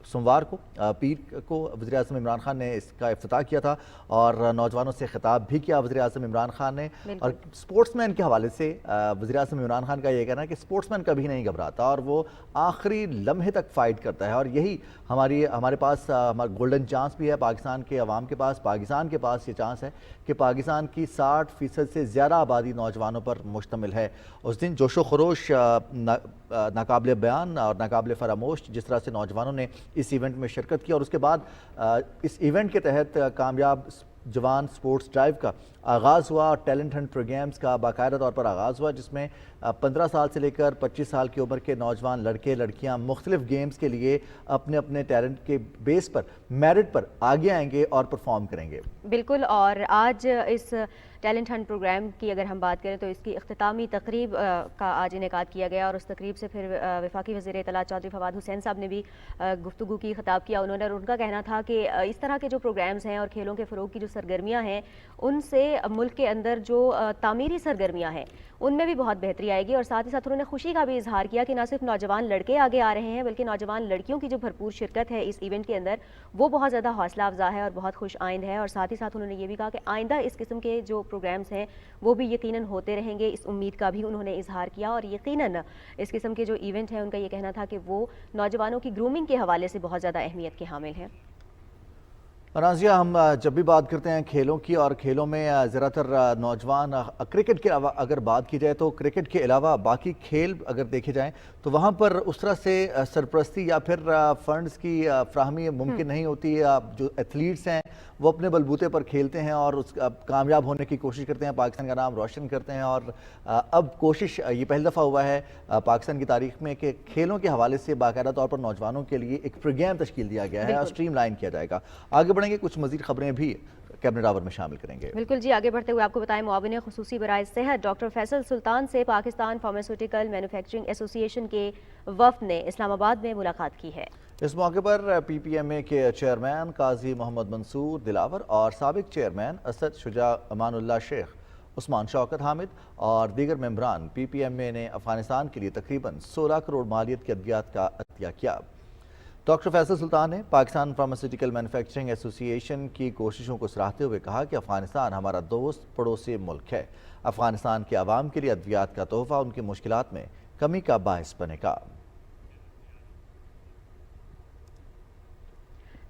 सोमवार को, पीर को वज़ीर-ए-आज़म इमरान खान ने इसका इफ्तिताह किया था और नौजवानों से खिताब भी किया वज़ीर-ए-आज़म इमरान खान ने। और स्पोर्ट्समैन के हवाले से वज़ीर-ए-आज़म इमरान खान का ये कहना है कि स्पोर्ट्समैन कभी नहीं घबराता और वो आखिरी लम्हे तक फाइट करता है। और यही हमारे पास हमारा गोल्डन चांस भी है। पाकिस्तान के अवाम के पास, पाकिस्तान के पास ये चांस है कि पाकिस्तान की 60% से ज़्यादा आबादी नौजवानों पर मुश्तमिल है। उस दिन जोशो खरोश, नाकाबिले बयान और नाकाबिले फरामोश जिस तरह से नौजवानों ने इस इवेंट में शिरकत की और उसके बाद इस इवेंट के तहत कामयाब जवान स्पोर्ट्स ड्राइव का आगाज़ हुआ और टैलेंट हंट प्रोग्राम्स का बाकायदा तौर पर आगाज़ हुआ, जिसमें 15 साल से लेकर 25 साल की उम्र के नौजवान लड़के लड़कियां मुख्तलिफ गेम्स के लिए अपने अपने टैलेंट के बेस पर, मेरिट पर आगे आएंगे और परफॉर्म करेंगे।
बिल्कुल। और आज इस टैलेंट हंट प्रोग्राम की अगर हम बात करें तो इसकी इख्तितामी तकरीब का आज इनेकाद किया गया और उस तकरीब से फिर वफाकी वज़ीर इत्तलात चौधरी फवाद हुसैन साहब ने भी गुफ्तगू की, खिताब किया उन्होंने। और उनका कहना था कि इस तरह के जो प्रोग्राम्स हैं और खेलों के फ़रोग़ की जो सरगर्मियाँ हैं उनसे मुल्क के अंदर जो तामीरी सरगर्मियाँ हैं उनमें भी बहुत बेहतरी आएगी। और साथ ही साथ उन्होंने खुशी का भी इजहार किया कि न सिर्फ नौजवान लड़के आगे आ रहे हैं बल्कि नौजवान लड़कियों की जो भरपूर शिरकत है इस इवेंट के अंदर वो बहुत ज़्यादा हौसला अफजा है और बहुत खुश आइंद है। और साथ ही साथ उन्होंने ये भी कहा कि आइंदा इस किस्म के जो प्रोग्राम्स हैं वो भी यकीनन होते रहेंगे, इस उम्मीद का भी उन्होंने इजहार किया। और यकीनन इस किस्म के जो इवेंट हैं उनका ये कहना था कि वो नौजवानों की ग्रूमिंग के हवाले से बहुत ज़्यादा अहमियत के हामिल हैं।
राजिया, हम जब भी बात करते हैं खेलों की और खेलों में ज़्यादातर नौजवान, क्रिकेट के अलावा अगर बात की जाए तो क्रिकेट के अलावा बाकी खेल अगर देखे जाएं तो वहाँ पर उस तरह से सरपरस्ती या फिर फंड्स की फ्राहमी मुमकिन नहीं होती। जो एथलीट्स हैं वो अपने बलबूते पर खेलते हैं और कामयाब होने की कोशिश करते हैं, पाकिस्तान का नाम रोशन करते हैं। और अब कोशिश ये पहली दफ़ा हुआ है पाकिस्तान की तारीख में कि खेलों के हवाले से बाकायदा तौर पर नौजवानों के लिए एक प्रोग्राम तश्कील दिया गया है और स्ट्रीम लाइन किया जाएगा। आगे बढ़ेंगे, कुछ मज़ीद खबरें भी कैबिनेट आवर में शामिल करेंगे।
बिल्कुल जी, आगे बढ़ते हुए आपको बताएं मुआविन खुसूसी बराए सेहत डॉक्टर फैसल सुल्तान से पाकिस्तान फार्मास्यूटिकल मैन्युफैक्चरिंग एसोसिएशन के वफ़द ने इस्लामाबाद में मुलाकात की है।
इस मौके पर PPMA के चेयरमैन काजी मोहम्मद मंसूर दिलावर और साबिक चेयरमैन असद शुजा अमानुल्लाह शेख, उस्मान शौकत हामिद और दीगर मेंबरान PPMA ने अफगानिस्तान के लिए तकरीबन 16 करोड़ मालियत की अद्वियात का अतिया किया। डॉक्टर फैसल सुल्तान ने पाकिस्तान फार्मास्यूटिकल मैन्युफैक्चरिंग एसोसिएशन की कोशिशों को सराहते हुए कहा कि अफगानिस्तान हमारा दोस्त पड़ोसी मुल्क है। अफगानिस्तान के अवाम के लिए अद्वियात का तोहफा उनकी मुश्किलात में कमी का बायस बनेगा।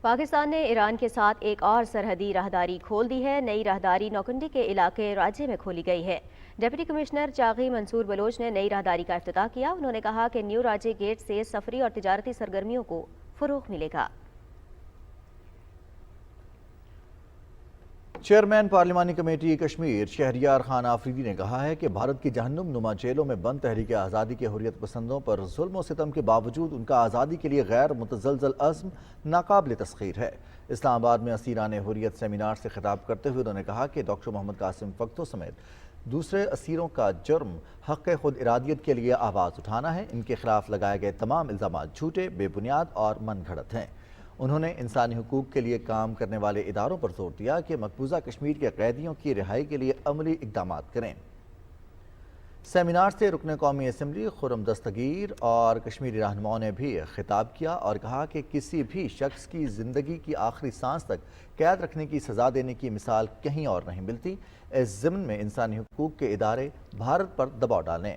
पाकिस्तान ने ईरान के साथ एक और सरहदी राहदारी खोल दी है। नई राहदारी नौकुंडी के इलाके राज्य में खोली गई है। डिप्टी कमिश्नर चागी मंसूर बलोच ने नई राहदारी का इफ्तिताह किया। उन्होंने कहा कि न्यू राजे गेट से सफरी और तिजारती सरगर्मियों को फरोग मिलेगा।
चेयरमैन पार्लिमानी कमेटी कश्मीर शहरियार खान आफरीदी ने कहा है कि भारत की जहन्नुम नुमा जेलों में बंद तहरीक आज़ादी के हुर्रियत पसंदों पर जुल्म और सितम के बावजूद उनका आज़ादी के लिए गैर मुतज़लज़ल अज़्म नाकाबिल तस्खीर है। इस्लामाबाद में असीरान हुर्रियत सेमिनार से खिताब करते हुए उन्होंने कहा कि डॉक्टर मोहम्मद कासिम फख्तो समेत दूसरे असीरों का जुर्म हक़ खुद इरादियत के लिए आवाज़ उठाना है। इनके खिलाफ लगाए गए तमाम इल्ज़ाम झूठे, बेबुनियाद और मन घड़त हैं। उन्होंने इंसानी हुकूक के लिए काम करने वाले इदारों पर जोर दिया कि मकबूजा कश्मीर के कैदियों की रिहाई के लिए अमली इक़दाम करें। सेमिनार से रुकन कौमी असम्बली खुर्रम दस्तगीर और कश्मीरी रहनुमाओं ने भी खिताब किया और कहा कि किसी भी शख्स की ज़िंदगी की आखिरी सांस तक कैद रखने की सज़ा देने की मिसाल कहीं और नहीं मिलती। इस ज़िम्न में इंसानी हुकूक के इदारे भारत पर दबाव डालें।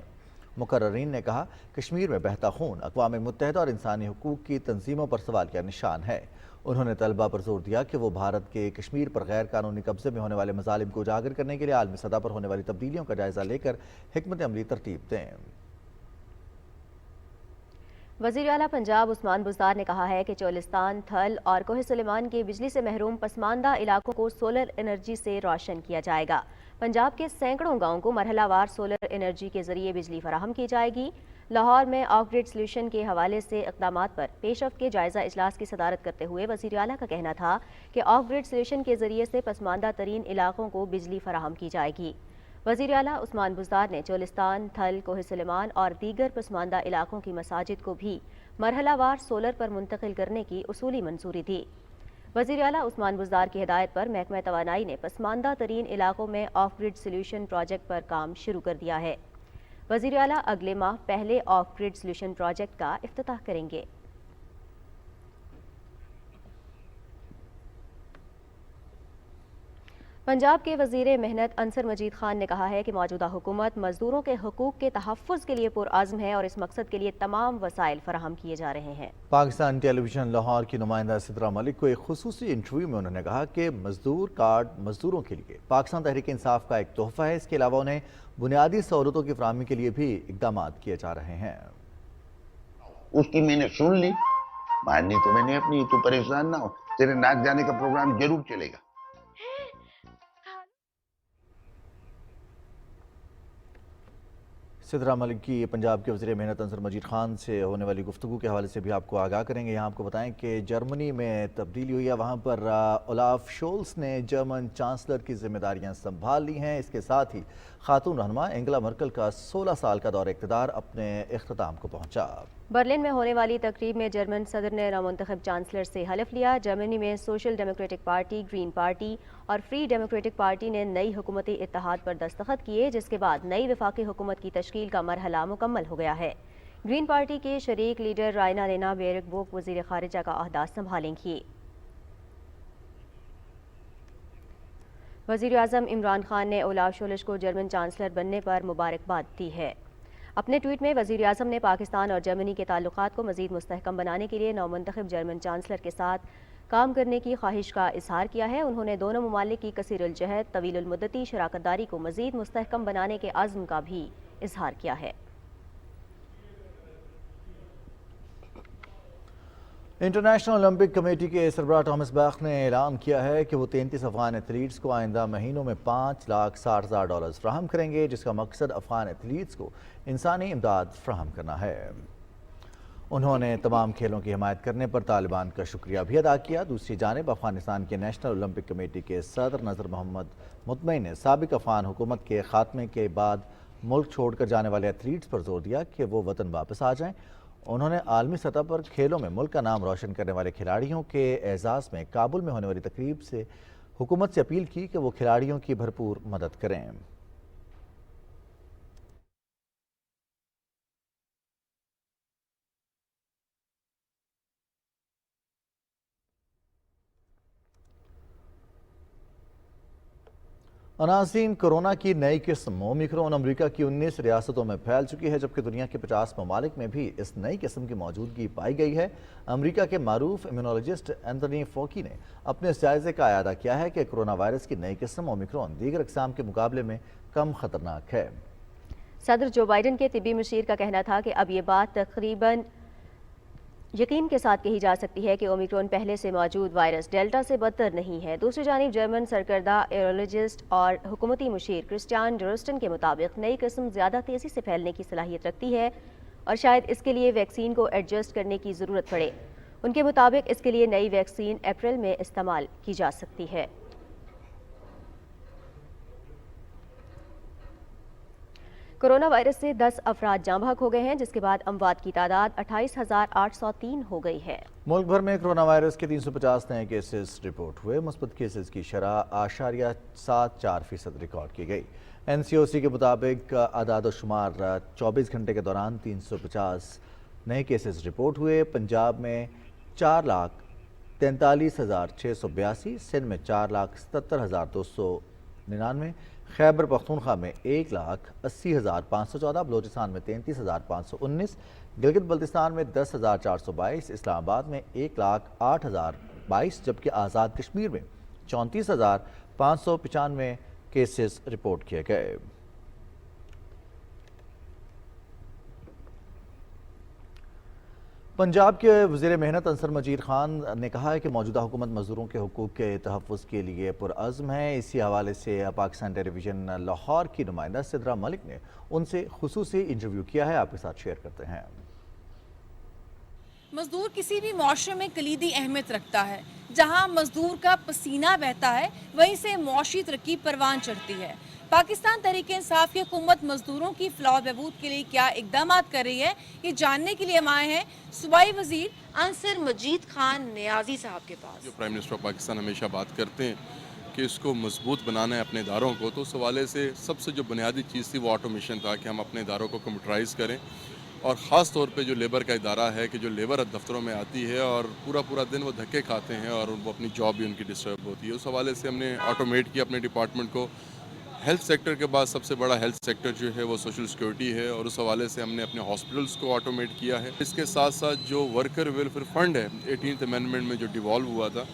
मुकर्ररीन ने कहा कश्मीर में बहता खून अक़वाम मुत्तहिदा और इंसानी हुकूक की तंजीमों पर सवाल का निशान है। उन्होंने तलबा पर जोर दिया कि वो भारत के कश्मीर पर गैर कानूनी कब्जे में होने वाले मजालिम को उजागर करने के लिए आलमी सतह पर होने वाली तब्दीलियों का जायजा लेकर हिकमत अमली तरतीब दें।
वज़ीर आला पंजाब उस्मान बुज़दार ने कहा है कि चोलिस्तान, थल और कोह सुलेमान के बिजली से महरूम पसमानदा इलाकों को सोलर एनर्जी से रोशन किया जाएगा। पंजाब के सैकड़ों गाँव को मरहलावार सोलर एनर्जी के जरिए बिजली फराहम की जाएगी। लाहौर में ऑफ ग्रिड सोल्यूशन के हवाले से इक़दामात पर पेशरफ्त के जायजा इजलास की सदारत करते हुए वज़ीर आला का कहना था कि ऑफ ग्रिड सोल्यूशन के जरिए से पसमानदा तरीन इलाकों को बिजली फराहम की जाएगी। वज़ीर आला उस्मान बुज़दार ने चोलिस्तान, थल, कोह सुलेमान और दीगर पसमानदा इलाकों की मसाजिद को भी मरहलावार सोलर पर मुंतकिल करने की उसूली मंजूरी दी। वज़ीर आला उस्मान बुज़दार की हिदायत पर महकमा तवानाई ने पसमानदा तरीन इलाकों में ऑफ ग्रिड सोल्यूशन प्रोजेक्ट पर काम शुरू कर दिया है। वज़ीर आला अगले माह पहले ऑफ ग्रिड सोल्यूशन प्रोजेक्ट का इफ्तिताह करेंगे। पंजाब के वज़ीर मेहनत अंसर मजीद खान ने कहा है कि मौजूदा हुकूमत मजदूरों के हकूक़ के तहफ़्फ़ुज़ के लिए पुरआज़्म है और इस मकसद के लिए तमाम वसाइल फराहम किए जा रहे हैं।
पाकिस्तान टेलीविजन लाहौर की नुमाइंदा सिद्रा मलिक को एक खुसूसी इंटरव्यू में उन्होंने कहा कि मजदूर कार्ड मजदूरों के लिए पाकिस्तान तहरीक इंसाफ का एक तोहफ़ा है। इसके अलावा उन्हें बुनियादी सहूलतों की फराहमी के लिए भी इक़दाम किए जा रहे हैं।
उसकी मैंने सुन ली, माननी तो मैंने अपनी, तू परेशान ना हो, तेरे नाक जाने का प्रोग्राम जरूर चलेगा।
सिद्रा मलिक की पंजाब के वज़ीर मेहनत अंसर मजीद खान से होने वाली गुफ्तगू के हवाले से भी आपको आगाह करेंगे। यहाँ आपको बताएं कि जर्मनी में तब्दीली हुई है। वहाँ पर ओलाफ शोल्स ने जर्मन चांसलर की जिम्मेदारियाँ संभाल ली हैं। इसके साथ ही खातून रहनुमा एंगेला मर्केल का 16 साल का दौर इक़्तिदार अपने इख्तिताम को पहुँचा।
बर्लिन में होने वाली तकरीब में जर्मन सदर ने नामुंतखब चांसलर से हलफ लिया। जर्मनी में social democratic party, green party और फ्री डेमोक्रेटिक पार्टी ने नई हुकूमती इत्तेहाद पर दस्तखत किए, जिसके बाद नई वफाकी हुकूमत की तश्कील का मरहला मुकम्मल हो गया है। ग्रीन पार्टी के शरीक लीडर रायना लेना बेरकबोक वज़ीर ख़ारिजा का अहदा संभालेंगी। वज़ीर आज़म इमरान खान ने ओलाफ शोल्स को जर्मन चांसलर बनने पर मुबारकबाद दी है। अपने ट्वीट में वज़ीर आज़म ने पाकिस्तान और जर्मनी के ताल्लुकात को मज़ीद मुस्तहकम बनाने के लिए नौमुंतखब जर्मन चांसलर के साथ काम करने की ख्वाहिश का इजहार किया है। उन्होंने दोनों ममालिक की कसीरुल जहद, तवीलुल मुद्दती शराकतदारी को मज़ीद मुस्तहकम बनाने के अज़्म का भी इजहार किया है।
इंटरनेशनल ओलंपिक कमेटी के सरबराह थॉमस बाख ने ऐलान किया है कि वो 33 अफगान एथलीट्स को आइंदा महीनों में $5,60,000 फ्राहम करेंगे, जिसका मकसद अफगान एथलीट्स को इंसानी इमदाद फ्राहम करना है। उन्होंने तमाम खेलों की हिमायत करने पर तालिबान का शुक्रिया भी अदा किया। दूसरी जानिब अफगानिस्तान के नेशनल ओलंपिक कमेटी के सदर नज़र मोहम्मद मुतमईन ने साबिक अफगान हुकूमत के खात्मे के बाद मुल्क छोड़कर जाने वाले एथलीट्स पर जोर दिया कि वो वतन वापस आ जाएं। उन्होंने आलमी सतह पर खेलों में मुल्क का नाम रोशन करने वाले खिलाड़ियों के एजाज़ में काबुल में होने वाली तकरीब से हुकूमत से अपील की कि वो खिलाड़ियों की भरपूर मदद करें। नाज़रीन, कोरोना की नई किस्म ओमिक्रॉन अमेरिका की 19 रियासतों में फैल चुकी है, जबकि दुनिया के 50 ममालिक में भी इस नई किस्म की मौजूदगी पाई गई है। अमेरिका के मारूफ इम्यूनोलॉजिस्ट एंथनी फॉकी ने अपने इस जायजे का अयादा किया है कि कोरोना वायरस की नई किस्म ओमिक्रॉन दीगर अक़साम के मुकाबले में कम खतरनाक है।
सदर जो बाइडन के तिब्बी मुशीर का कहना था कि अब ये बात तकरीबन यकीन के साथ कही जा सकती है कि ओमिक्रॉन पहले से मौजूद वायरस डेल्टा से बदतर नहीं है। दूसरी जानिब जर्मन सरकर्दा एरोलॉजिस्ट और हुकूमती मुशीर क्रिस्टियान ड्रोस्टन के मुताबिक नई किस्म ज़्यादा तेज़ी से फैलने की सलाहियत रखती है और शायद इसके लिए वैक्सीन को एडजस्ट करने की ज़रूरत पड़े। उनके मुताबिक इसके लिए नई वैक्सीन अप्रैल में इस्तेमाल की जा सकती है। कोरोना वायरस से 10 अफराद जाँ बहक हो गए हैं, जिसके बाद अमवात की तादाद 28,803 हो गई है।
मुल्क भर में कोरोना वायरस के 350 नए केसेस रिपोर्ट हुए। मुस्बत केसेस की शरह 8.74% रिकॉर्ड की गई। NCOC के मुताबिक आदाद-ओ-शुमार 24 घंटे के दौरान 350 नए केसेस रिपोर्ट हुए। पंजाब में 4,43,682, सिंध में 4,77,299, खैबर पख्तूनख्वा में 1,80,514, बलोचिस्तान में 33,519, गिलगित बल्तिस्तान में 10,422, इस्लामाबाद में 1,08,022, जबकि आज़ाद कश्मीर में 34,595 केसेस रिपोर्ट किए गए। पंजाब के वज़ीर मेहनत अंसर मजीद खान ने कहा है कि मौजूदा हुकूमत मज़दूरों के हुकूक़ के तहफ़्फ़ुज़ के लिए पुरअज़्म है। इसी हवाले से पाकिस्तान टेलीविज़न लाहौर की नुमाइंदा सिद्रा मलिक ने उनसे खुसूसी इंटरव्यू किया है, आपके साथ शेयर करते हैं।
मजदूर किसी भी मुआशरे में कलीदी अहमियत रखता है। जहाँ मजदूर का पसीना बहता है वहीं से मुआशी तरक्की परवान चढ़ती है। पाकिस्तान तहरीक इंसाफ की हुकूमत मजदूरों की फलाह बहबूद के लिए क्या इकदाम कर रही है, ये जानने के लिए हम आए हैं सूबाई वजीर अंसर मजीद खान नियाजी साहब के पास।
जो प्राइम मिनिस्टर ऑफ पाकिस्तान हमेशा बात करते हैं कि इसको मजबूत बनाना है अपने इदारों को, तो उस हवाले से सबसे जो बुनियादी चीज़ थी वो ऑटोमेशन था कि हम अपने इदारों को कंप्यूटराइज़ करें। और ख़ास तौर पे जो लेबर का इदारा है कि जो लेबर दफ्तरों में आती है और पूरा दिन वो धक्के खाते हैं और वो अपनी जॉब भी उनकी डिस्टर्ब होती है, उस हवाले से हमने ऑटोमेट किया अपने डिपार्टमेंट को। हेल्थ सेक्टर के बाद सबसे बड़ा हेल्थ सेक्टर जो है वो सोशल सिक्योरिटी है और उस हवाले से हमने अपने हॉस्पिटल्स को ऑटोमेट किया है। इसके साथ साथ जो वर्कर वेलफेयर फंड है 18th अमेंडमेंट में जो डिवॉल्व हुआ था,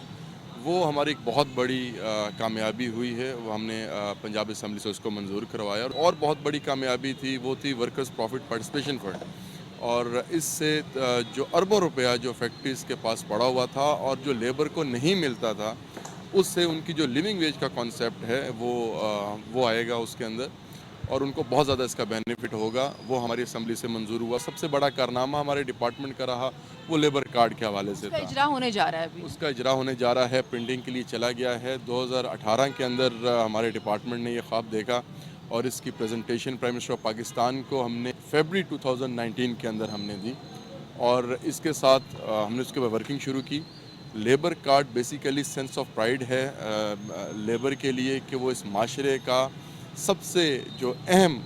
वो हमारी एक बहुत बड़ी कामयाबी हुई है। वो हमने पंजाब असम्बली से उसको मंजूर करवाया। और बहुत बड़ी कामयाबी थी वो थी वर्कर्स प्रॉफिट पार्टिसिपेशन फंड, और इससे जो अरबों रुपया जो फैक्ट्रीज़ के पास पड़ा हुआ था और जो लेबर को नहीं मिलता था, उससे उनकी जो लिविंग वेज का कॉन्सेप्ट है वो आएगा उसके अंदर और उनको बहुत ज़्यादा इसका बेनिफिट होगा। वो हमारी असम्बली से मंजूर हुआ। सबसे बड़ा कारनामा हमारे डिपार्टमेंट का रहा वो लेबर कार्ड के हवाले से था।
इजरा होने जा रहा है अभी।
उसका इजरा होने जा रहा है, प्रिंटिंग के लिए चला गया है। 2018 के अंदर हमारे डिपार्टमेंट ने ये ख्वाब देखा और इसकी presentation prime minister of Pakistan को हमने फरवरी 2019 के अंदर हमने दी और इसके साथ हमने उसके बाद वर्किंग शुरू की। Labour card basically sense of pride है लेबर के लिए कि वो इस माशरे का सबसे जो अहम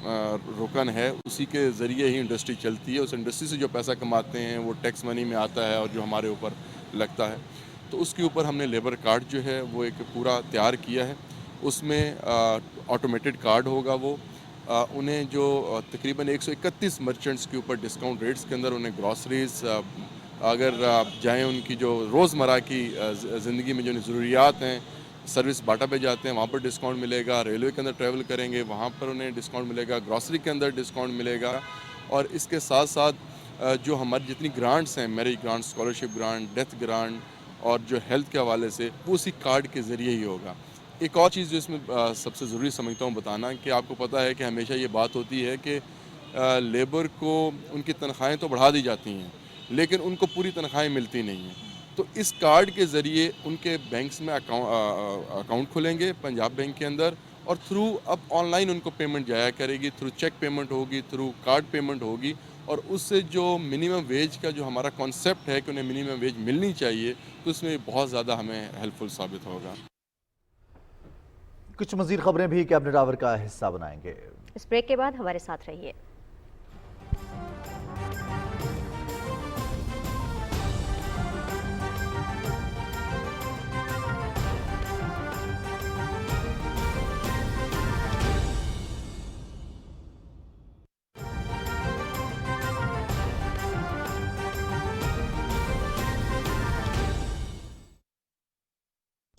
रुकन है, उसी के ज़रिए ही इंडस्ट्री चलती है। उस इंडस्ट्री से जो पैसा कमाते हैं वो टैक्स मनी में आता है और जो हमारे ऊपर लगता है, तो उसके ऊपर हमने लेबर कार्ड जो है वो एक पूरा तैयार किया है। उसमें ऑटोमेटेड कार्ड होगा। वो उन्हें जो तकरीबन 131 मर्चेंट्स के ऊपर डिस्काउंट रेट्स के अंदर उन्हें ग्रॉसरीज अगर जाएँ उनकी जो रोज़मर्रा की ज़िंदगी में जो ज़रूरियात हैं, सर्विस बाटा पे जाते हैं वहाँ पर डिस्काउंट मिलेगा। रेलवे के अंदर ट्रैवल करेंगे वहाँ पर उन्हें डिस्काउंट मिलेगा। ग्रॉसरी के अंदर डिस्काउंट मिलेगा। और इसके साथ साथ जो हमारी जितनी ग्रांट्स हैं, marriage grant, scholarship grant, death grant और जो हेल्थ के हवाले से, वो उसी कार्ड के ज़रिए ही होगा। एक और चीज़ जो इसमें सबसे ज़रूरी समझता हूँ बताना कि आपको पता है कि हमेशा ये बात होती है कि लेबर को उनकी तनख्वाहें तो बढ़ा दी जाती हैं लेकिन उनको पूरी तनख्वाहें मिलती नहीं हैं। तो इस कार्ड के ज़रिए उनके बैंक्स में अकाउंट खुलेंगे पंजाब बैंक के अंदर और थ्रू अब ऑनलाइन उनको पेमेंट जाया करेगी, थ्रू चेक पेमेंट होगी, थ्रू कार्ड पेमेंट होगी और उससे जो मिनिमम वेज का जो हमारा कॉन्सेप्ट है कि उन्हें मिनिमम वेज मिलनी चाहिए, तो इसमें बहुत ज़्यादा हमें हेल्पफुल साबित होगा।
कुछ मज़ीद खबरें भी कैबिनेट आवर का हिस्सा बनाएंगे।
इस ब्रेक के बाद हमारे साथ रहिए।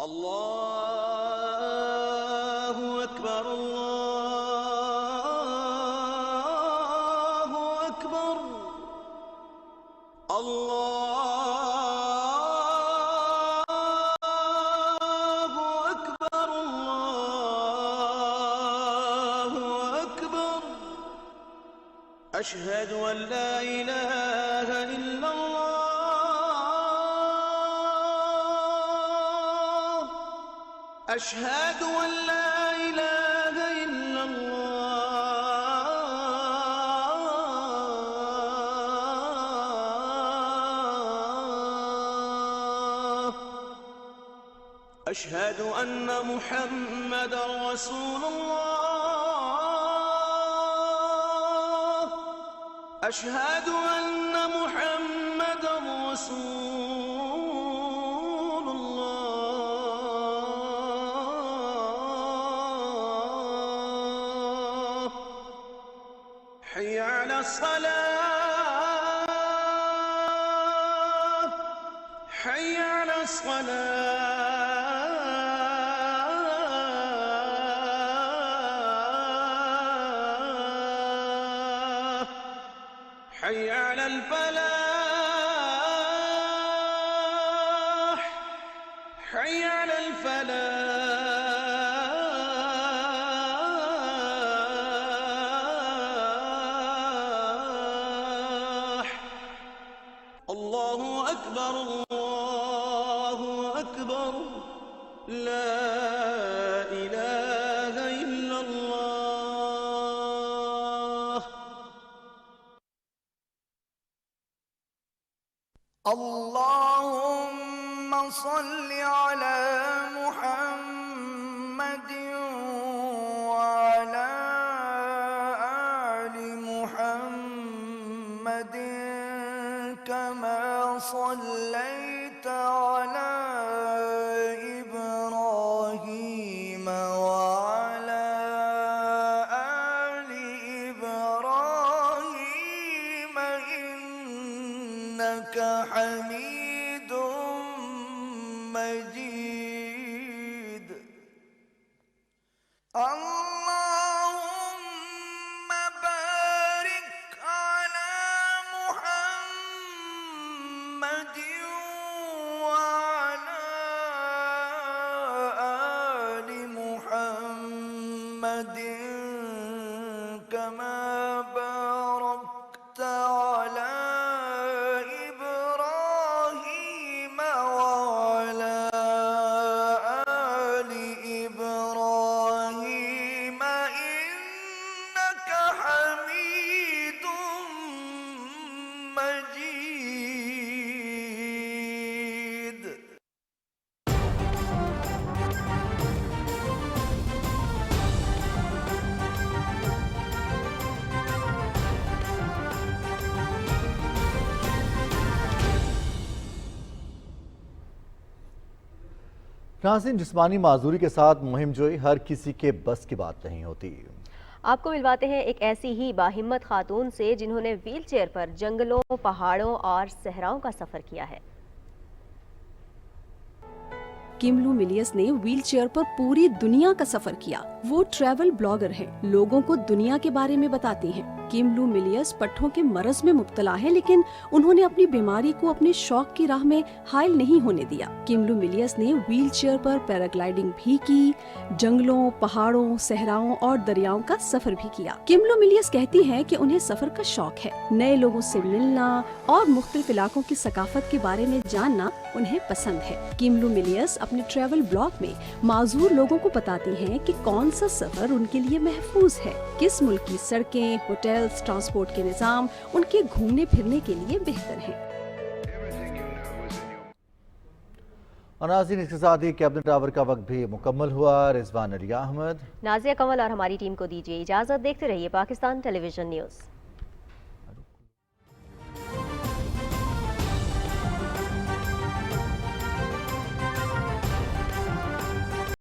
الله أكبر الله أكبر الله أكبر الله أكبر أشهد أن لا إله إلا الله أشهد أن لا إله إلا الله أشهد أن محمدا رسول الله أشهد أن محمدا رسول الله حي على الصلاة حي على الصلاة حي على الفلاح حي على الفلاح الله أكبر الله أكبر لا إله إلا الله
اللهم صل على محمد وعلى آل محمد كما صليت على إبراهيم وعلى آل إبراهيم إنك حميد مجيد اللهم بارك على محمد وعلى آل محمد كما باركت على إبراهيم وعلى آل إبراهيم إنك حميد مجيد
नाज़रीन, जिस्मानी माजूरी के साथ मुहिम जोई हर किसी के बस की बात नहीं होती।
आपको मिलवाते हैं एक ऐसी ही बाहिम्मत खातून से जिन्होंने व्हील चेयर पर जंगलों, पहाड़ों और सहराओं का सफर किया है।
किमलू मिलियस ने व्हील चेयर पर पूरी दुनिया का सफर किया। वो ट्रैवल ब्लॉगर हैं, लोगों को दुनिया के बारे में बताती हैं। किमलू मिलियस पट्ठों के मरज में मुब्तला है, लेकिन उन्होंने अपनी बीमारी को अपने शौक की राह में हायल नहीं होने दिया। किमलू मिलियस ने व्हील चेयर पर पैराग्लाइडिंग भी की, जंगलों, पहाड़ों, सहराओं और दरियाओं का सफर भी किया। किमलू मिलियस कहती हैं कि उन्हें सफर का शौक है। नए लोगों से मिलना और मुख्तलिफ इलाकों की सकाफत के बारे में जानना उन्हें पसंद है। किमलू मिलियस अपने ट्रैवल ब्लॉग में माजूर लोगों को बताती हैं कि कौन सा सफर उनके लिए महफूज है, किस मुल्क की सड़कें, होटल्स, ट्रांसपोर्ट के निज़ाम उनके घूमने फिरने के लिए बेहतर हैं।
और नाज़रीन, इसके साथ ही कैबिनेट आवर का वक्त भी मुकम्मल हुआ। रिजवान अली अहमद,
नाज़िया कमल और हमारी टीम को दीजिए इजाज़त। देखते रहिए पाकिस्तान टेलीविजन न्यूज़।